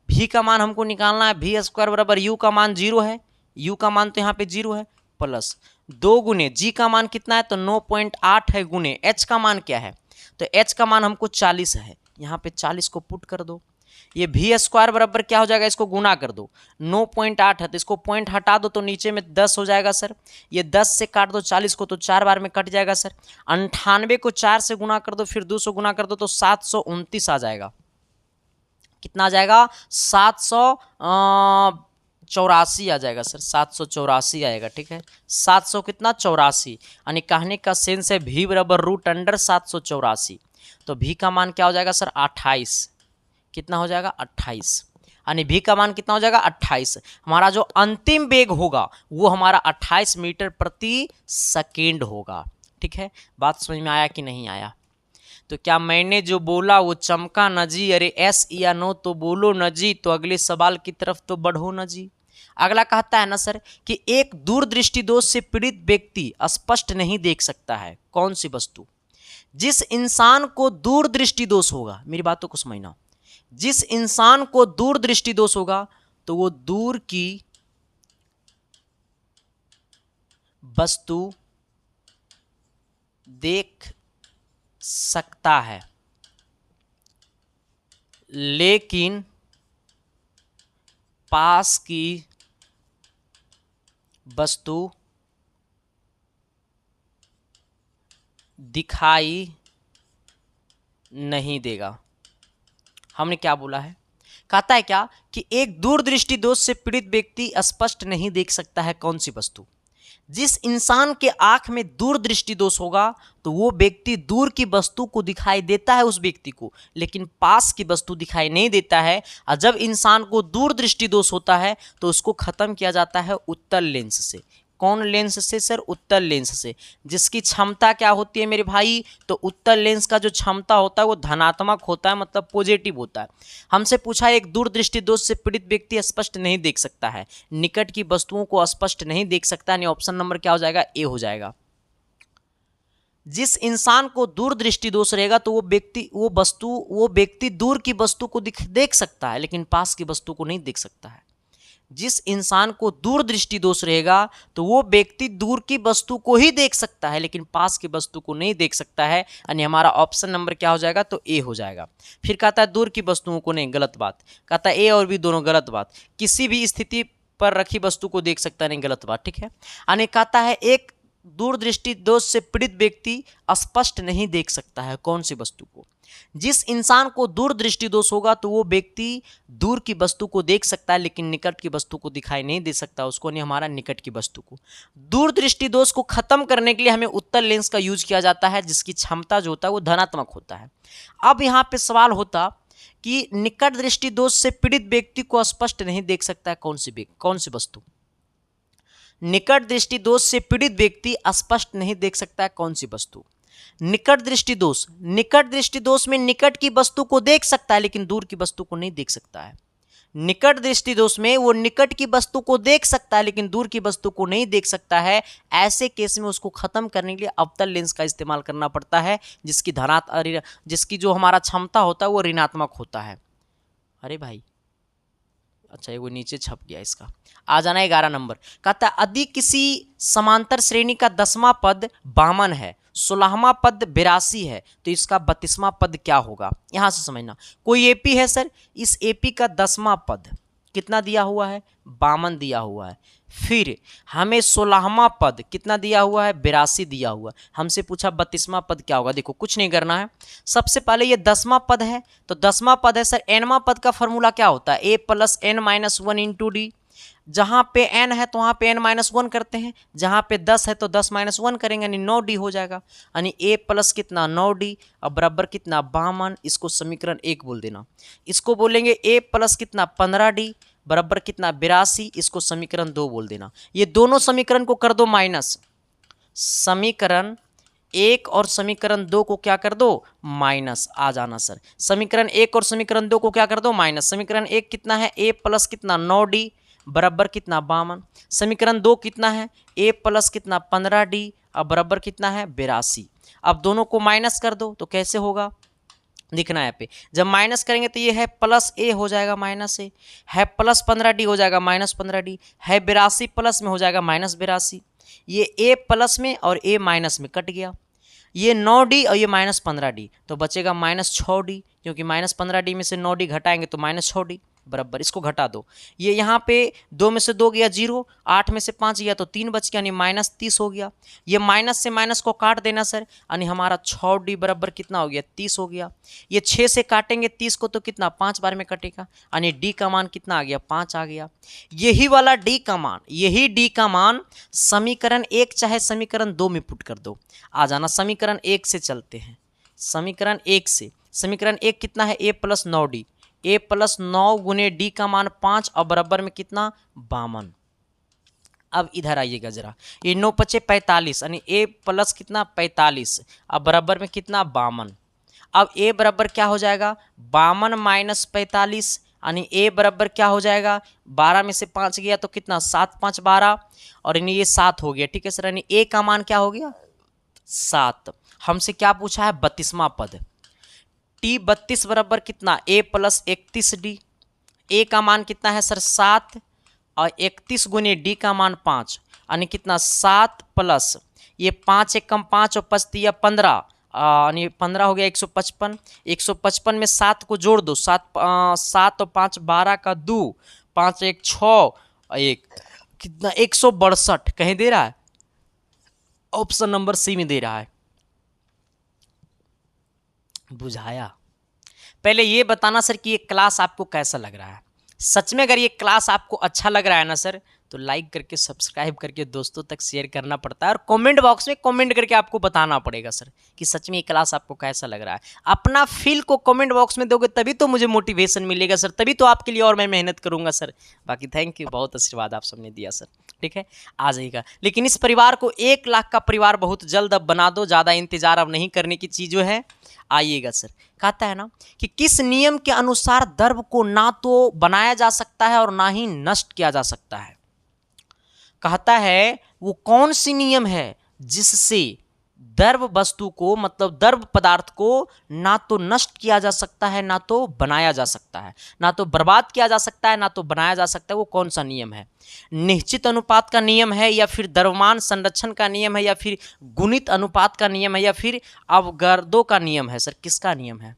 v का मान हमको निकालना है, v स्क्वायर बराबर u का मान 0 है, u का मान तो यहाँ पे 0 है, प्लस 2 गुने g का मान कितना है तो 9.8 है, गुने h का मान क्या है तो h का मान हमको 40 है, यहाँ पे 40 को पुट कर दो, ये v स्क्वायर बराबर क्या हो जाएगा, इसको गुना कर दो, 9.8 है तो इसको पॉइंट हटा दो तो नीचे में 10 हो जाएगा सर, ये 10 से काट दो 40 को तो 4 बार में कट जाएगा सर, 98 को 4 से गुना कर दो फिर 200 गुना कर दो तो 729 आ जाएगा। कितना आ जाएगा, 784 आ जाएगा सर, 784 आएगा। ठीक है, 700 कितना 84, यानी कहने का सेंस है v बराबर रूट अंडर 784, तो v का मान क्या हो जाएगा सर 28, कितना हो जाएगा 28, यानी v का मान कितना हो जाएगा 28। हमारा जो अंतिम वेग होगा वो हमारा 28 मीटर प्रति सेकेंड होगा। ठीक है, बात समझ में आया कि नहीं आया। तो क्या मैंने जो बोला वो चमका न जी, अरे एस या नो तो बोलो न जी, तो अगले सवाल की तरफ तो बढ़ो न जी। अगला कहता है ना सर कि एक दूरदृष्टि दोष से पीड़ित व्यक्ति स्पष्ट नहीं देख सकता है कौन सी वस्तु। जिस इंसान को दूरदृष्टि दोष होगा, मेरी बातों को समझना, जिस इंसान को दूरदृष्टि दोष होगा तो वो दूर की वस्तु देख सकता है लेकिन पास की वस्तु दिखाई नहीं देगा। हमने क्या बोला है, कहता है क्या कि एक दूरदृष्टि दोष से पीड़ित व्यक्ति स्पष्ट नहीं देख सकता है कौन सी वस्तु। जिस इंसान के आंख में दूरदृष्टि दोष होगा तो वो व्यक्ति दूर की वस्तु को दिखाई देता है उस व्यक्ति को, लेकिन पास की वस्तु दिखाई नहीं देता है। और जब इंसान को दूरदृष्टि दोष होता है तो उसको खत्म किया जाता है उत्तल लेंस से। कौन लेंस से सर? उत्तल लेंस से। जिसकी क्षमता क्या होती है मेरे भाई? तो उत्तल लेंस का जो क्षमता होता है वो धनात्मक होता है, मतलब पॉजिटिव होता है। हमसे पूछा एक दूरदृष्टि दोष से पीड़ित व्यक्ति स्पष्ट नहीं देख सकता है, निकट की वस्तुओं को स्पष्ट नहीं देख सकता है। ऑप्शन नंबर क्या हो जाएगा? ए हो जाएगा। जिस इंसान को दूरदृष्टि दोष रहेगा तो वो व्यक्ति दूर की वस्तु को देख सकता है, लेकिन पास की वस्तु को नहीं देख सकता है। जिस इंसान को दूरदृष्टि दोष रहेगा तो वो व्यक्ति दूर की वस्तु को ही देख सकता है, लेकिन पास की वस्तु को नहीं देख सकता है। यानी हमारा ऑप्शन नंबर क्या हो जाएगा? तो ए हो जाएगा। फिर कहता है दूर की वस्तुओं को नहीं, गलत बात। कहता है ए और बी दोनों गलत बात। किसी भी स्थिति पर रखी वस्तु को देख सकता नहीं, गलत बात। ठीक है। यानी कहता है एक दूरदृष्टि दोष से पीड़ित व्यक्ति स्पष्ट नहीं देख सकता है कौन सी वस्तु को। जिस इंसान को दूरदृष्टि दोष होगा तो वो व्यक्ति दूर की वस्तु को देख सकता है, लेकिन निकट की वस्तु को दिखाई नहीं दे सकता उसको, नहीं हमारा निकट की वस्तु को। दूरदृष्टि दोष को खत्म करने के लिए हमें उत्तल लेंस का यूज किया जाता है, जिसकी क्षमता जो होता है वो धनात्मक होता है। अब यहाँ पे सवाल होता कि निकट दृष्टि दोष से पीड़ित व्यक्ति को स्पष्ट नहीं देख सकता है कौन सी वस्तु। निकट दृष्टि दोष से पीड़ित व्यक्ति स्पष्ट नहीं देख सकता है कौन सी वस्तु। निकट दृष्टि दोष में निकट की वस्तु को देख सकता है, लेकिन दूर की वस्तु को नहीं देख सकता है। निकट दृष्टि दोष में वो निकट की वस्तु को देख सकता है, लेकिन दूर की वस्तु को नहीं देख सकता है। ऐसे केस में उसको खत्म करने के लिए अवतल लेंस का इस्तेमाल करना पड़ता है, जिसकी जो हमारा क्षमता होता है वो ऋणात्मक होता है। अरे भाई, अच्छा ये वो नीचे छप गया, इसका आ जाना 11 नंबर। कहता है यदि किसी समांतर श्रेणी का 10वां पद बामन है, 16वां पद 82 है, तो इसका 32वां पद क्या होगा? यहां से समझना। कोई एपी है सर, इस एपी का 10वां पद कितना दिया हुआ है? बामन दिया हुआ है। फिर हमें 16वां पद कितना दिया हुआ है? 82 दिया हुआ है। हमसे पूछा 32वां पद क्या होगा। देखो कुछ नहीं करना है, सबसे पहले ये 10वां पद है तो 10वां पद है सर, nवां पद का फॉर्मूला क्या होता है? a + n - 1 × d। जहां पे n है तो वहां पे n-1 करते हैं, जहां पे 10 है तो 10 - 1 करेंगे, यानी 9d हो जाएगा। यानी a + कितना? 9d अब बराबर कितना? 52। इसको समीकरण 1 बोल देना। इसको बोलेंगे a + कितना? 15d बराबर कितना? 82। इसको समीकरण 2 बोल देना। ये दोनों समीकरण को कर दो माइनस। समीकरण 1 और समीकरण 2 को क्या कर दो? माइनस। आ जाना सर। समीकरण 1 और समीकरण 2 को क्या कर दो? माइनस। समीकरण 1 कितना है? a + कितना? 9d बराबर कितना? 52। समीकरण 2 कितना है? a + कितना? 15d अब बराबर कितना है? 82। अब दोनों को माइनस कर दो तो कैसे होगा दिखना है यहाँ पे। जब माइनस करेंगे तो ये है +a हो जाएगा -a, है +15d हो जाएगा -15d, है 82 प्लस में हो जाएगा -82। ये a प्लस में और a माइनस में कट गया, ये 9d और ये -15d, तो बचेगा -6d, क्योंकि -15d में से 9d घटाएंगे तो -6d बराबर। इसको घटा दो। ये यहाँ पे 2 में से 2 गया 0, 8 में से 5 गया तो 3 बच गया, यानी -30 हो गया। ये माइनस से माइनस को काट देना सर, यानी हमारा 6d बराबर कितना हो गया? 30 हो गया। ये 6 से काटेंगे 30 को तो कितना? 5 बार में कटेगा, यानी d का मान कितना आ गया? 5 आ गया। यही वाला d का मान समीकरण 1 चाहे समीकरण 2 में पुट कर दो। आ जाना। समीकरण 1 से चलते हैं। समीकरण 1 से, समीकरण 1 कितना है? a + 9d, a + 9 गुने d का मान 5 और बराबर में कितना? 52। अब इधर आइएगा जरा, ये 9 × 5 = 45, यानी a + कितना? 45 अब बराबर में कितना? 52। अब a बराबर क्या हो जाएगा? 52 - 45, यानी a बराबर क्या हो जाएगा? 12 में से 5 गया तो कितना? 7 × 5 = 12 और यानी ये 7 हो गया। ठीक है सर, यानी a का मान क्या हो गया? 7। हमसे क्या पूछा है? 32वां पद। t 32 बराबर कितना? a + 31d। a का मान कितना है सर? 7 और 31 गुने d का मान 5, यानी कितना? 7 प्लस ये 5 × 1 = 5 और 5 × 3 = 15, यानी 15 हो गया 155। 155 में 7 को जोड़ दो, 7 और 5 12 का 2, 5 1 6 और 1 कितना? 162 कहीं दे रहा है? ऑप्शन नंबर सी में दे रहा है। बुझाया। पहले ये बताना सर कि ये क्लास आपको कैसा लग रहा है। सच में अगर ये क्लास आपको अच्छा लग रहा है ना सर, तो लाइक करके सब्सक्राइब करके दोस्तों तक शेयर करना पड़ता है, और कमेंट बॉक्स में कमेंट करके आपको बताना पड़ेगा सर कि सच में ये क्लास आपको कैसा लग रहा है। अपना फील को कमेंट बॉक्स में दोगे तभी तो मुझे मोटिवेशन मिलेगा सर, तभी तो आपके लिए और मैं मेहनत करूंगा सर। बाकी थैंक यू, बहुत आशीर्वाद आप सबने दिया सर। ठीक है, आ जाइएगा। लेकिन इस परिवार को 1 लाख का परिवार बहुत जल्द अब बना दो, ज़्यादा इंतजार अब नहीं करने की चीज़ है। आइएगा सर। कहता है ना कि किस नियम के अनुसार द्रव्य को ना तो बनाया जा सकता है और ना ही नष्ट किया जा सकता है। कहता है वो कौन सी नियम है जिससे द्रव्य वस्तु को, मतलब द्रव्य पदार्थ को ना तो नष्ट किया जा सकता है ना तो बनाया जा सकता है, ना तो बर्बाद किया जा सकता है ना तो बनाया जा सकता है। वो कौन सा नियम है? निश्चित अनुपात का नियम है, या फिर द्रव्यमान संरक्षण का नियम है, या फिर गुणित अनुपात का नियम है, या फिर अवगाद्रो का नियम है? सर किसका नियम है,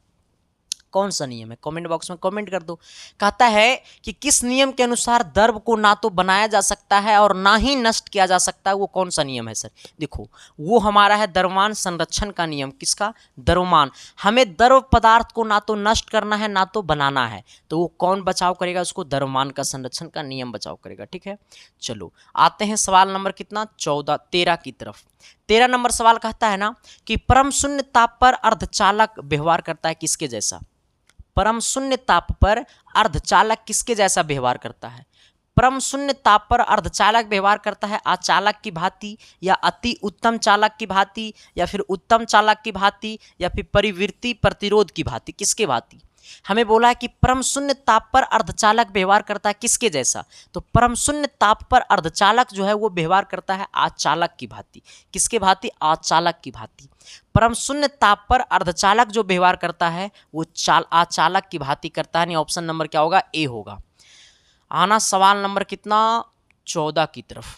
कौन सा नियम है? कमेंट बॉक्स में कमेंट कर दो। कहता है कि किस नियम के अनुसार द्रव्य को ना तो बनाया जा सकता है और ना ही नष्ट किया जा सकता है। वो कौन सा नियम है सर? देखो, वो हमारा है द्रव्यमान संरक्षण का नियम। किसका? द्रव्यमान। हमें द्रव पदार्थ को ना तो नष्ट करना है ना तो बनाना है, तो वो कौन बचाव करेगा? उसको द्रव्यमान का संरक्षण का नियम बचाव करेगा। ठीक है, चलो आते हैं सवाल नंबर कितना, 13 की तरफ। 13 नंबर सवाल कहता है ना कि परम शून्य ताप पर अर्धचालक व्यवहार करता है किसके जैसा? परम शून्य ताप पर अर्धचालक किसके जैसा व्यवहार करता है? परम शून्य ताप पर अर्धचालक व्यवहार करता है अचालक की भांति, या अति उत्तम चालक की भांति, या फिर उत्तम चालक की भांति, या फिर परिवृत्ति प्रतिरोध की भांति। किसके भांति? हमें बोला है कि परम शून्य ताप पर अर्धचालक व्यवहार करता है किसके जैसा? तो परम शून्य ताप पर अर्धचालक जो है वो व्यवहार करता है आचालक की भांति। किसके भांति? आचालक की भांति। परम शून्य ताप पर अर्धचालक जो व्यवहार करता है वो आचालक की भांति करता है। नहीं, ऑप्शन नंबर क्या होगा? ए होगा। आना सवाल नंबर कितना, 14 की तरफ।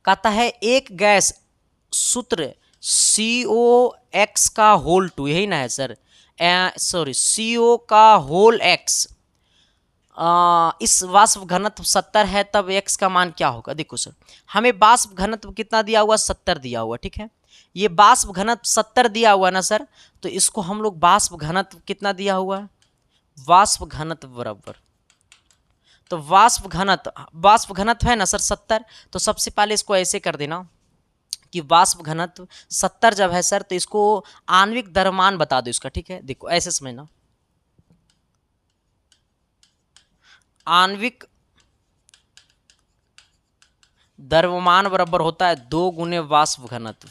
कहता है एक गैस सूत्र COX का होल 2, यही ना है सर? सॉरी, CO का होल X, इस वाष्प घनत्व 70 है, तब X का मान क्या होगा? देखो सर, हमें वाष्प घनत्व कितना दिया हुआ? 70 दिया हुआ। ठीक है, ये वाष्प घनत्व 70 दिया हुआ ना सर, तो इसको हम लोग वाष्प घनत्व कितना दिया हुआ है? वाष्प घनत्व बराबर, तो वाष्प घनत्व है ना सर 70, तो सबसे पहले इसको ऐसे कर देना कि वाष्प घनत्व 70 जब है सर, तो इसको आणविक द्रव्यमान बता दो इसका। ठीक है, देखो ऐसे समझना, आणविक द्रव्यमान बराबर होता है 2 गुने वाष्प घनत्व।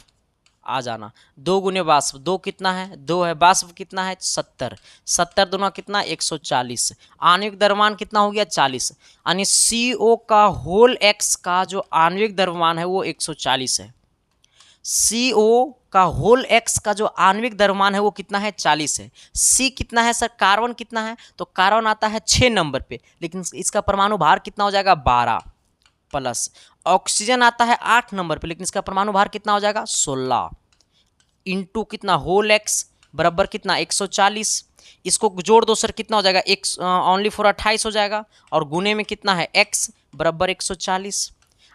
आ जाना, 2 गुने वाष्प, 2 कितना है? 2 है। वाष्प कितना है? 70। 70 दूना कितना? 140। आणविक द्रव्यमान कितना हो गया? 40। यानी CO का होल X का जो आणविक द्रव्यमान है वो 140 है। CO का होल X का जो आणविक द्रव्यमान है वो कितना है? 40 है। C कितना है सर? कार्बन कितना है? तो कार्बन आता है 6 नंबर पे, लेकिन इसका परमाणु भार कितना हो जाएगा? 12 प्लस। ऑक्सीजन आता है 8 नंबर पे, लेकिन इसका परमाणु भार कितना हो जाएगा? 16 इंटू कितना? होल X बराबर कितना? 140। इसको जोड़ दो सर, कितना हो जाएगा? x ओनली फॉर 28 हो जाएगा, और गुने में कितना है? x बराबर 140।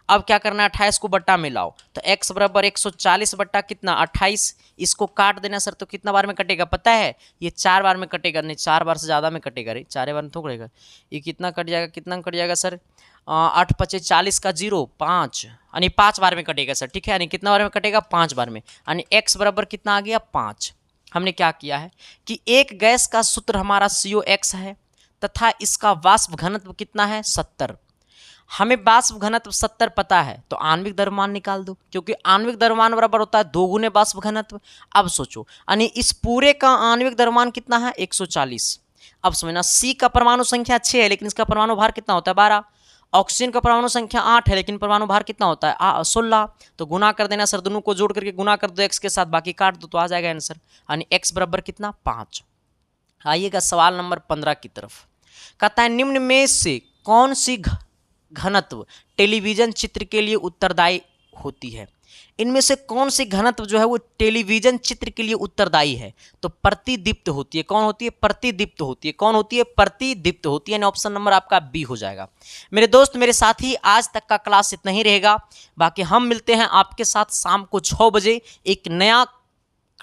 अब क्या करना है? 28 को बट्टा में लाओ, तो x बराबर 140 बट्टा कितना? 28। इसको काट देना सर, तो कितना बार में कटेगा पता है? ये 4 बार में कटेगा। नहीं, 4 बार से ज़्यादा में कटेगा रे, 4 बार में थोड़ा कटेगा। ये कितना कट जाएगा? कितना कट जाएगा सर? 8 5 40 का 0 5, यानी 5 बार में कटेगा सर। ठीक है, यानी कितना बार में कटेगा? 5 बार में। यानी x बराबर कितना आ गया? 5। हमने क्या किया है कि एक गैस का सूत्र हमारा COX है, तथा इसका वाष्प घनत्व कितना है? 70। हमें वाष्प घनत्व 70 पता है, तो आणविक द्रव्यमान निकाल दो, क्योंकि आणविक द्रव्यमान बराबर होता है 2 गुने वाष्प घनत्व। अब सोचो, यानी इस पूरे का आणविक द्रव्यमान कितना है? 140। अब समझना, C का परमाणु संख्या 6 है, लेकिन इसका परमाणु भार कितना होता है? 12। ऑक्सीजन का परमाणु संख्या 8 है, लेकिन परमाणु भार कितना होता है? 16। तो गुना कर देना सर, दोनों को जोड़ करके गुना कर दो x के साथ, बाकी काट दो, तो आ जाएगा आंसर। यानी x बराबर कितना? 5। आइएगा सवाल नंबर 15 की तरफ। कहता है निम्न में से कौन सी घनत्व टेलीविजन चित्र के लिए उत्तरदायी होती है? इनमें से कौन सी घनत्व जो है वो टेलीविजन चित्र के लिए उत्तरदायी है? तो प्रतिदीप्त होती है। कौन होती है? प्रतिदीप्त होती है। कौन होती है? प्रतिदीप्त होती है। ऑप्शन नंबर आपका बी हो जाएगा। मेरे दोस्त, मेरे साथी, आज तक का क्लास इतना ही रहेगा। बाकी हम मिलते हैं आपके साथ शाम को 6 बजे एक नया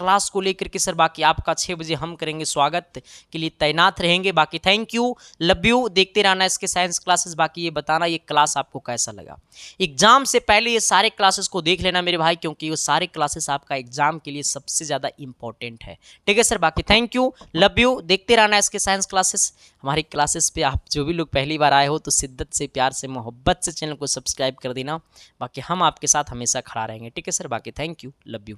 क्लास को लेकर के सर बाकी आपका 6 बजे हम करेंगे स्वागत के लिए तैनात रहेंगे। बाकी थैंक यू, लव यू, देखते रहना इसके साइंस क्लासेस। बाकी ये बताना ये क्लास आपको कैसा लगा। एग्जाम से पहले ये सारे क्लासेस को देख लेना मेरे भाई, क्योंकि ये सारे क्लासेस आपका एग्जाम के लिए सबसे ज़्यादा इंपॉर्टेंट है। ठीक है सर, बाकी थैंक यू, लव यू, देखते रहना इसके साइंस क्लासेस। हमारी क्लासेस पे आप जो भी लोग पहली बार आए हो तो शिद्दत से, प्यार से, मोहब्बत से चैनल को सब्सक्राइब कर देना। बाकी हम आपके साथ हमेशा खड़ा रहेंगे। ठीक है सर, बाकी थैंक यू, लव यू।